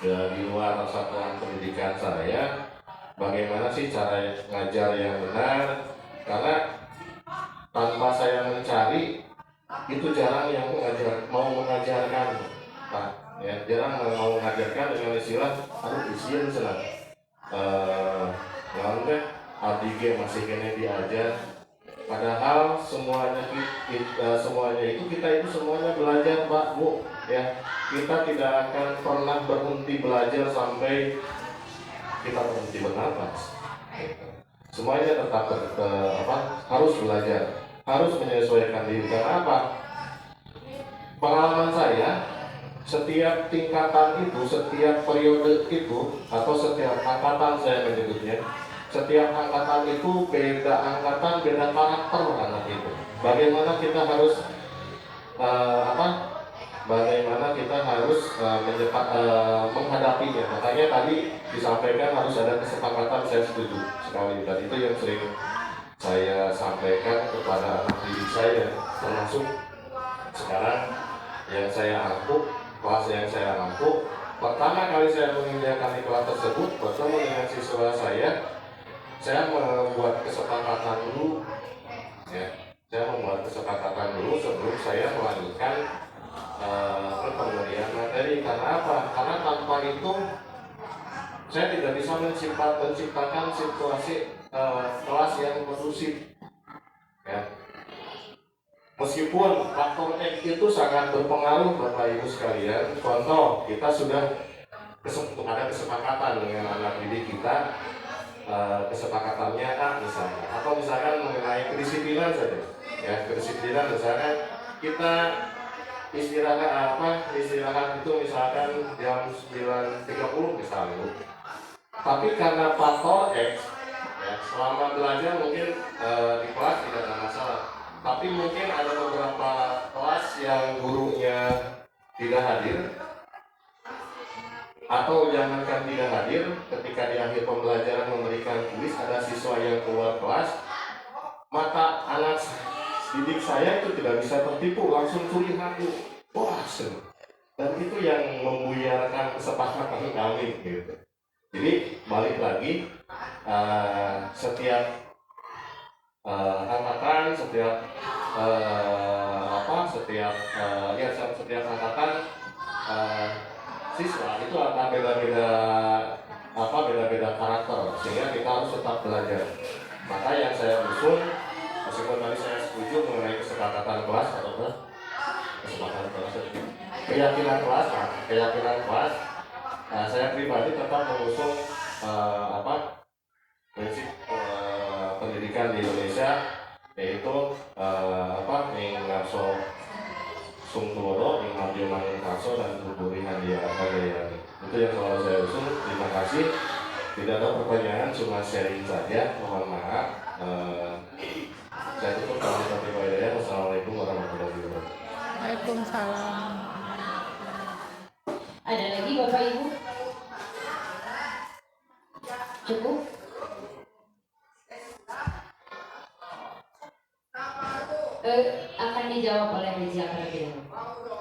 di luar satuan pendidikan saya, bagaimana sih cara ngajar yang benar, karena tanpa saya mencari itu jarang yang mau mengajarkan, Pak. Ya, jarang mau mengajarkan dengan istilah isian senang. Abdi masih kena diajar, padahal semuanya itu kita semuanya belajar, Pak, Bu, ya. Kita tidak akan pernah berhenti belajar sampai kita berhenti bernapas. Semuanya tetap harus belajar, harus menyesuaikan diri. Karena apa? Pengalaman saya, setiap tingkatan itu, setiap periode itu, atau setiap angkatan saya menyebutnya, setiap angkatan itu beda angkatan, beda karakter anak itu. Bagaimana kita harus menghadapinya. Makanya tadi disampaikan harus ada kesepakatan, saya setuju sekali. Dan itu yang sering saya sampaikan kepada anak didik saya, termasuk sekarang yang saya angkut, kelas yang saya angkut. Pertama kali saya menginjakan di kelas tersebut, bertemu dengan siswa saya membuat kesepakatan dulu, ya. Saya membuat kesepakatan dulu sebelum saya melanjutkan pemberian materi. Karena apa? Karena tanpa itu saya tidak bisa menciptakan situasi kelas yang kondusif, ya. Meskipun faktor X itu sangat berpengaruh, Bapak Ibu sekalian. Contoh, kita sudah ada kesepakatan dengan anak didik kita, kesepakatannya A misalnya, atau misalkan mengenai kedisiplinan saja, ya. Kedisiplinan misalkan kita istirahat itu misalkan jam 9.30 misalnya. Tapi karena faktor X, ya, selama belajar mungkin di kelas tidak ada masalah. Tapi mungkin ada beberapa kelas yang gurunya tidak hadir, atau jangankan tidak hadir, ketika di akhir pembelajaran memberikan kuis ada siswa yang keluar kelas, maka anak didik saya itu tidak bisa tertipu, langsung curi hati. Wah, dan itu yang membuyarkan kesepakatan kami gitu. Jadi balik lagi, setiap angkatan, setiap angkatan siswa itu akan beda-beda karakter, sehingga kita harus tetap belajar. Maka yang saya usul, meskipun tadi saya setuju mengenai kesepakatan kelas atau keyakinan kelas, saya pribadi tetap mengusung prinsip pendidikan di Indonesia, yaitu ing ngarso sungtuwono, ing mabyo manging karso, dan tuburi handia kagayani. Itu yang selalu saya usung. Terima kasih. Tidak ada pertanyaan, cuma sharing saja. Mohon maaf. Saya tutup kalau kita hidayah. Wassalamualaikum warahmatullahi wabarakatuh. Waalaikumsalam. Ada lagi Bapak Ibu? Cukup? Akan dijawab oleh Rizia terlebih dahulu.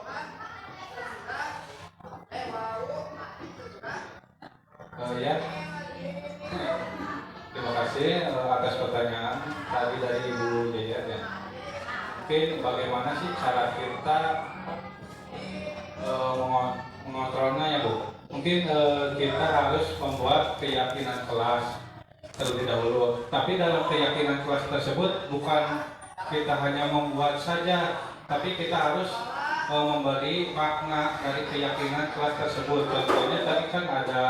Ya, terima kasih atas pertanyaan tadi dari Ibu Jayan, ya. Mungkin bagaimana sih cara kita mengontrolnya, ya Bu? Mungkin kita harus membuat keyakinan kelas terlebih dahulu. Tapi dalam keyakinan kelas tersebut bukan kita hanya membuat saja, tapi kita harus memberi makna dari keyakinan kelas tersebut. Contohnya tadi kan ada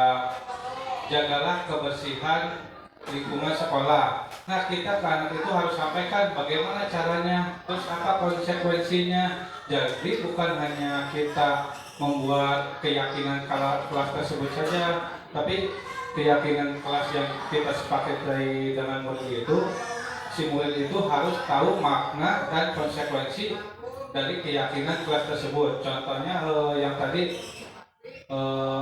jagalah kebersihan lingkungan sekolah. Nah, kita ke anak itu harus sampaikan bagaimana caranya, terus apa konsekuensinya. Jadi bukan hanya kita membuat keyakinan kelas tersebut saja, tapi keyakinan kelas yang kita sepakati dengan murid itu, si murid itu harus tahu makna dan konsekuensi dari keyakinan kelas tersebut. Contohnya yang tadi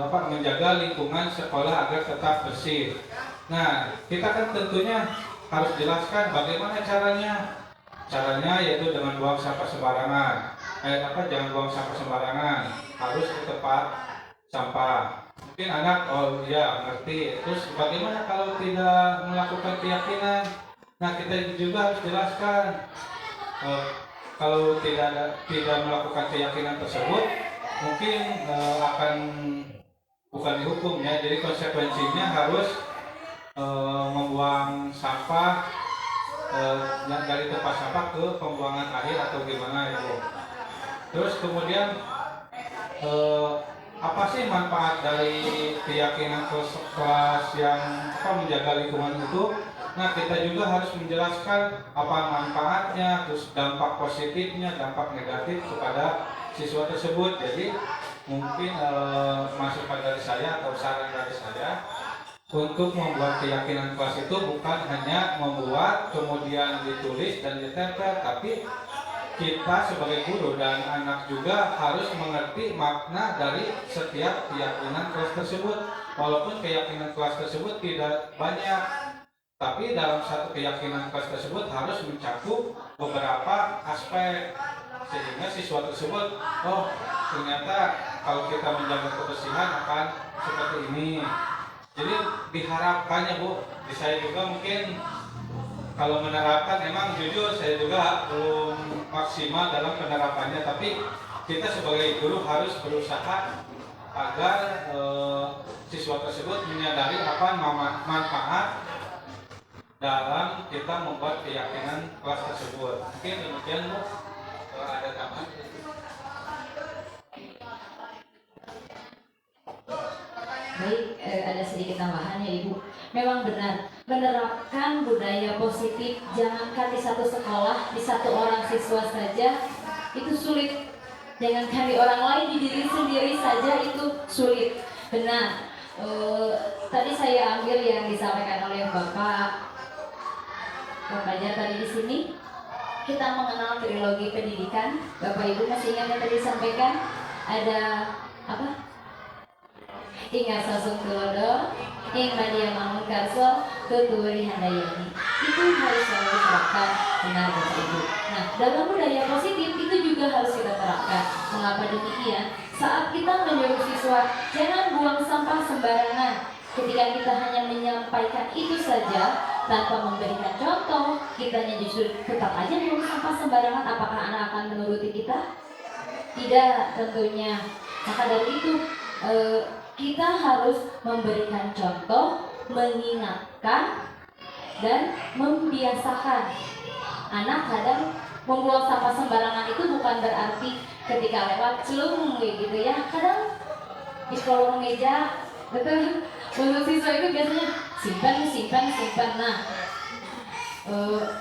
menjaga lingkungan sekolah agar tetap bersih. Nah, kita kan tentunya harus jelaskan bagaimana caranya. Caranya yaitu dengan buang sampah sembarangan. Jangan buang sampah sembarangan, harus ke tempat sampah. Mungkin anak, oh iya ngerti. Terus bagaimana kalau tidak melakukan keyakinan? Nah, kita juga harus jelaskan. Kalau tidak melakukan keyakinan tersebut, mungkin akan bukan dihukum ya. Jadi konsekuensinya harus membuang sampah dari tempat sampah ke pembuangan akhir atau gimana itu. Terus kemudian apa sih manfaat dari keyakinan kelas yang menjaga lingkungan itu? Nah, kita juga harus menjelaskan apa manfaatnya, terus dampak positifnya, dampak negatif kepada siswa tersebut. Jadi mungkin masukan dari saya atau saran dari saya untuk membuat keyakinan kelas itu bukan hanya membuat kemudian ditulis dan ditempel, tapi kita sebagai guru dan anak juga harus mengerti makna dari setiap keyakinan kelas tersebut. Walaupun keyakinan kelas tersebut tidak banyak, tapi dalam satu keyakinan kelas tersebut harus mencakup beberapa aspek sehingga siswa tersebut, oh ternyata kalau kita menjaga kebersihan akan seperti ini. Jadi diharapkannya Bu, di saya juga mungkin kalau menerapkan, emang jujur saya juga belum maksimal dalam penerapannya, tapi kita sebagai guru harus berusaha agar siswa tersebut menyadari apa manfaat dalam kita membuat keyakinan kelas tersebut. Mungkin demikian Bu, kalau ada tambahan. Baik, ada sedikit tambahan ya Ibu. Memang benar, menerapkan budaya positif jangankan di satu sekolah, di satu orang siswa saja itu sulit. Jangankan di orang lain, di diri sendiri saja itu sulit. Benar. Tadi saya ambil yang disampaikan oleh Bapak tadi di sini. Kita mengenal trilogi pendidikan. Bapak Ibu masih ingat yang tadi disampaikan? Ada apa? Ingat sosok tulodo, ing madia mangun karso, tuturi handayani. Itu harus selalu diterapkan, benar Bapak Ibu. Nah, dalam budaya positif itu juga harus kita terapkan. Mengapa demikian? Saat kita menyuruh siswa jangan buang sampah sembarangan, ketika kita hanya menyampaikan itu saja tanpa memberikan contoh, kitanya justru tetap aja buang sampah sembarangan. Apakah anak akan menuruti kita? Tidak, tentunya. Maka dari itu kita harus memberikan contoh, mengingatkan, dan membiasakan. Anak kadang membuang sampah sembarangan itu bukan berarti ketika lewat celung gitu ya. Kadang di kolong meja, betul. Untuk siswa itu biasanya simpan. Nah,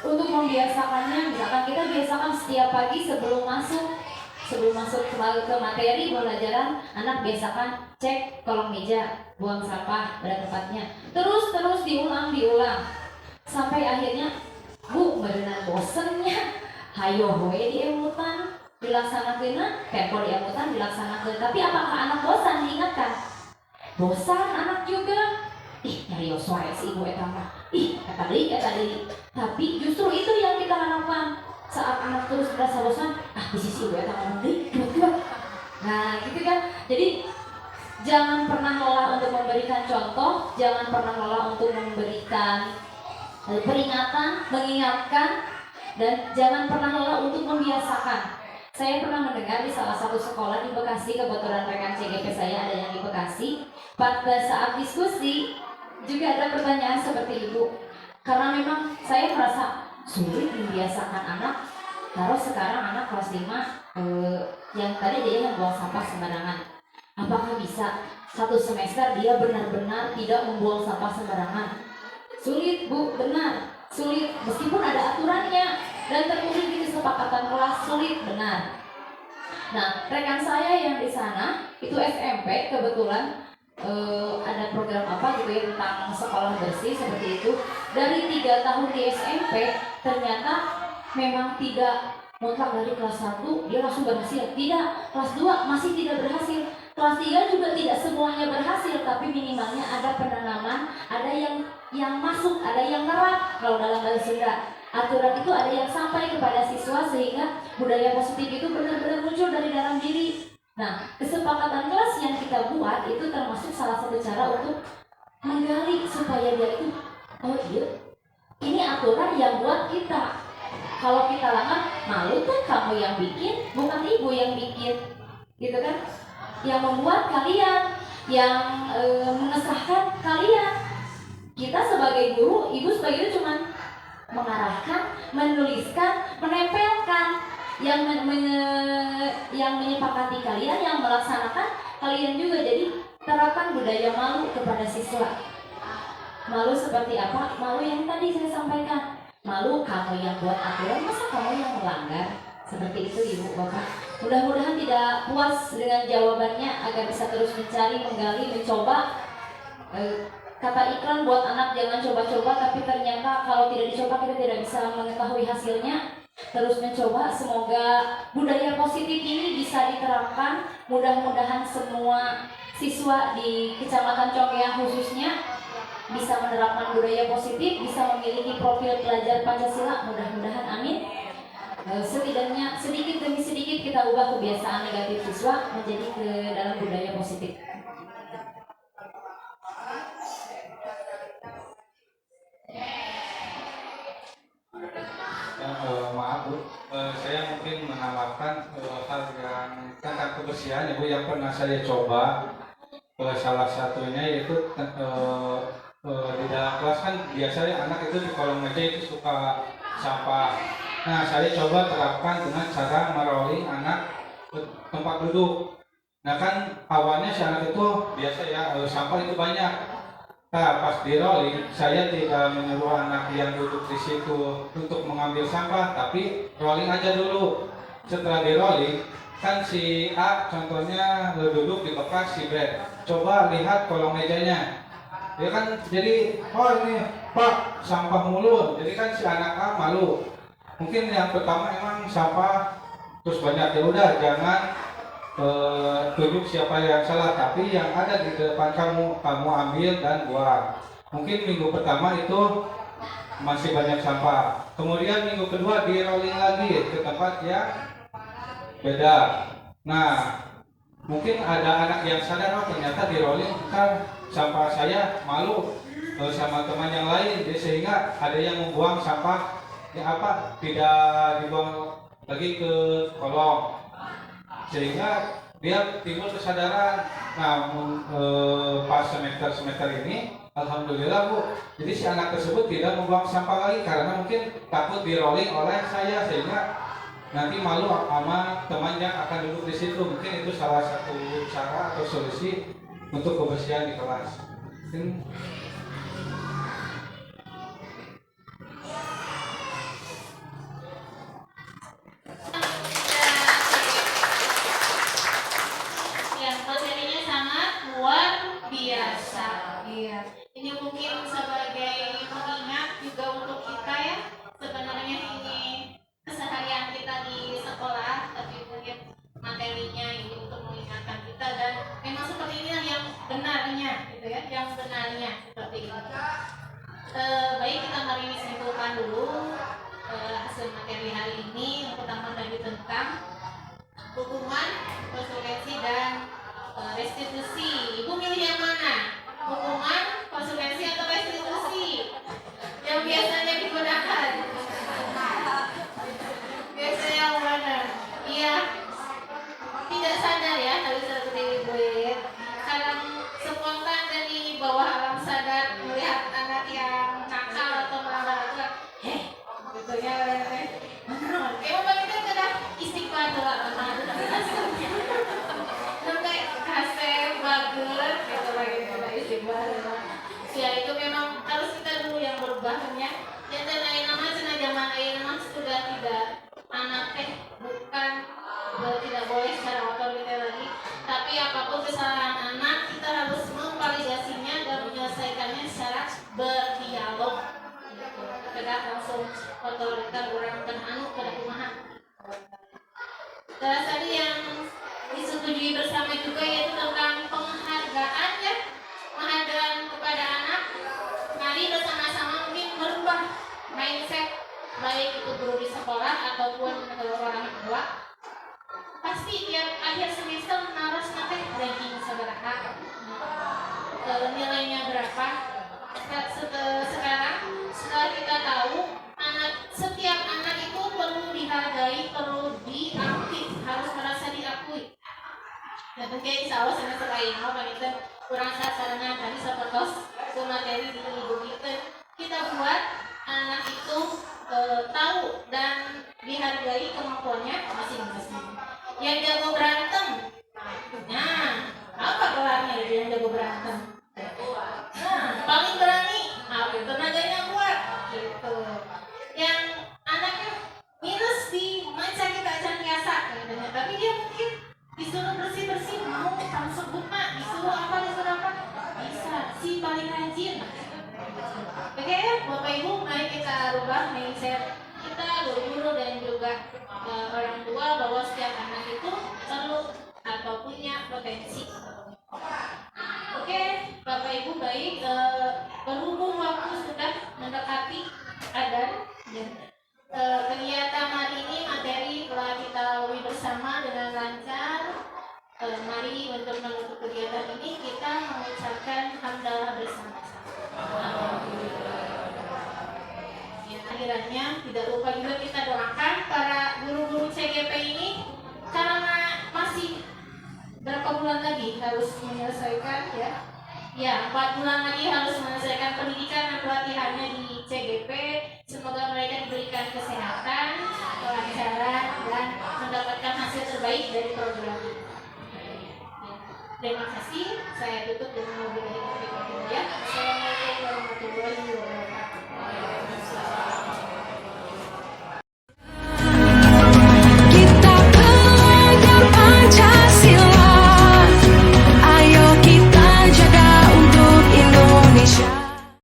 untuk membiasakannya, misalkan kita biasakan setiap pagi sebelum masuk ke materi pembelajaran, anak biasakan cek kolong meja, buang sampah pada tempatnya. Terus diulang sampai akhirnya Bu berenang bosennya, hayo hoe diemutan dilaksanakan, tempo diemutan dilaksanakan. Tapi apakah anak bosan diingatkan? Bosan anak juga. Nyari soal si ibu etama. Kata deui. Tapi justru itu yang kita harapkan. Saat anak terus merasa bosan, di sisi gue tak tiba-tiba. Nah, gitu kan. Jadi jangan pernah lelah untuk memberikan contoh, jangan pernah lelah untuk memberikan peringatan, mengingatkan, dan jangan pernah lelah untuk membiasakan. Saya pernah mendengar di salah satu sekolah di Bekasi, kebetulan rekan CGP saya ada yang di Bekasi. Pada saat diskusi juga ada pertanyaan seperti itu. Karena memang saya merasa sulit membiasakan anak. Taruh sekarang anak kelas 5 yang tadi dia membuang sampah sembarangan. Apakah bisa satu semester dia benar-benar tidak membuang sampah sembarangan? Sulit Bu, benar. Sulit, meskipun ada aturannya dan tertulis di kesepakatan kelas, sulit, benar. Nah, rekan saya yang di sana itu SMP kebetulan ada program apa gitu ya tentang sekolah bersih seperti itu. Dari 3 tahun di SMP ternyata memang tidak mutlak dari kelas 1 dia langsung berhasil. Tidak, kelas 2 masih tidak berhasil. Kelas 3 juga tidak semuanya berhasil, tapi minimalnya ada penanaman, ada yang masuk, ada yang nerap kalau dalam bahasa Sunda. Aturan itu ada yang sampai kepada siswa sehingga budaya positif itu benar-benar muncul dari dalam diri. Nah, kesepakatan kelas yang kita buat itu termasuk salah satu cara untuk menggali supaya dia itu, oh iya, ini aturan yang buat kita. Kalau kita langgar, malu kan kamu yang bikin, bukan ibu yang bikin, gitu kan? Yang membuat kalian, yang mengesahkan kalian. Kita sebagai guru, ibu sebagai itu cuma mengarahkan, menuliskan, menempelkan. Yang menyepakati kalian, yang melaksanakan kalian juga. Jadi terapkan budaya malu kepada siswa. Malu seperti apa? Malu yang tadi saya sampaikan. Malu kamu yang buat aturan, masa kamu yang melanggar? Seperti itu Ibu Bapak. Mudah-mudahan tidak puas dengan jawabannya, agar bisa terus mencari, menggali, mencoba. Kata iklan buat anak jangan coba-coba, tapi ternyata kalau tidak dicoba kita tidak bisa mengetahui hasilnya. Terus mencoba, semoga budaya positif ini bisa diterapkan. Mudah-mudahan semua siswa di Kecamatan Congkeang khususnya bisa menerapkan budaya positif, bisa memiliki profil pelajar Pancasila. Mudah-mudahan, amin. Setidaknya sedikit demi sedikit kita ubah kebiasaan negatif siswa menjadi ke dalam budaya positif. Maaf Bu, saya mungkin menambahkan hal yang tentang kebersihan ya Bu, yang pernah saya coba. Salah satunya yaitu di dalam kelas kan biasanya anak itu di kolong meja itu suka sampah. Nah, saya coba terapkan dengan cara merolling anak ke tempat duduk. Nah kan awalnya si anak itu biasa ya sampah itu banyak. Nah, pas di rolling, saya tidak menyuruh anak yang duduk di situ untuk mengambil sampah, tapi rolling aja dulu. Setelah di rolling, kan si A contohnya duduk di bekas si B. Coba lihat kolong mejanya. Ya kan, jadi, oh ini Pak, sampah mulu. Jadi kan si anak A malu. Mungkin yang pertama emang sampah terus banyak, ya udah jangan tunjuk siapa yang salah, tapi yang ada di depan kamu ambil dan buang. Mungkin minggu pertama itu masih banyak sampah, kemudian minggu kedua di rolling lagi ke tempat yang beda. Nah, mungkin ada anak yang sadar, oh ternyata di rolling kan sampah saya malu sama teman yang lain, jadi sehingga ada yang membuang sampah yang tidak dibuang lagi ke kolong, sehingga dia timbul kesadaran. Nah, pas semester ini alhamdulillah Bu, jadi si anak tersebut tidak membuang sampah lagi karena mungkin takut di rolling oleh saya, sehingga nanti malu sama teman yang akan duduk di situ. Mungkin itu salah satu cara atau solusi untuk kebersihan di kelas. Materinya sangat luar biasa. Iya. Ini mungkin sebagai pengingat juga untuk kita ya. Sebenarnya ini keseharian kita di sekolah, tapi mungkin materinya ini untuk mengingatkan kita, dan memang seperti inilah yang benarnya, gitu ya, yang benarnya seperti ini. Baik, kita mari simpulkan dulu hasil materi hari ini. Yang pertama tadi tentang hukuman, konsekuensi, dan restitusi. Ibu milih yang mana? Hukuman, konsekuensi, atau restitusi? Yang biasanya digunakan? Biasanya yang mana? Iya, tidak sadar ya, kalau seperti ibu ya. Kadang spontan dan di bawah alam sadar melihat anak yang nakal atau melanggar aturan. Gitu ya. Emang kita sudah istighfar Jantan ayah nama cenah zaman ayah nama sudah tidak anak bukan tidak boleh secara otoriter lagi, tapi apapun kesalahan anak kita harus memvalidasinya dan menyelesaikannya secara berdialog. Tidak langsung otoriter orang anu pada kumaha. Terus tadi yang disetujui bersama juga yaitu tentang penghargaan ya, penghargaan kepada anak. Mari bersama-sama mungkin merubah mindset baik itu guru di sekolah ataupun orang tua. Pasti tiap akhir semester harus nanti ranking sabaraha, nilainya berapa. Sekarang setelah kita tahu setiap anak itu perlu dihargai, perlu diakui, harus merasa diakui. Dan tentunya insya Allah semester lain mau kan itu kurang sasarannya tadi seperti ke materi di ibu kita buat anak itu tahu dan dihargai kemampuannya masing-masing. Yang jago berantem, nah apa kelarnya itu yang jago berantem? Nah paling berani, tenaganya kuat, gitu. Yang anaknya minus di mindset kita acan biasa, tapi dia mungkin disuruh bersih mau kamu sebut mak, disuruh apa bisa si paling rajin. Oke ya Bapak Ibu, mari kita rubah mindset kita guru-guru dan juga orang tua bahwa setiap anak itu perlu atau punya potensi. Oke Bapak Ibu, baik, berhubung waktu sudah mendekati adzan dan kegiatan hari ini materi telah kita lalui bersama dengan lancar. Mari untuk menutup kegiatan ini kita mengucapkan hamdalah bersama-sama. Ya, akhirannya tidak lupa juga kita doakan para guru-guru CGP ini karena masih berapa bulan lagi harus menyelesaikan ya 4 bulan lagi harus menyelesaikan pendidikan dan pelatihannya di CGP. Semoga mereka diberikan kesehatan, kelancaran dan mendapatkan hasil terbaik dari program ini. Terima kasih, saya tutup dengan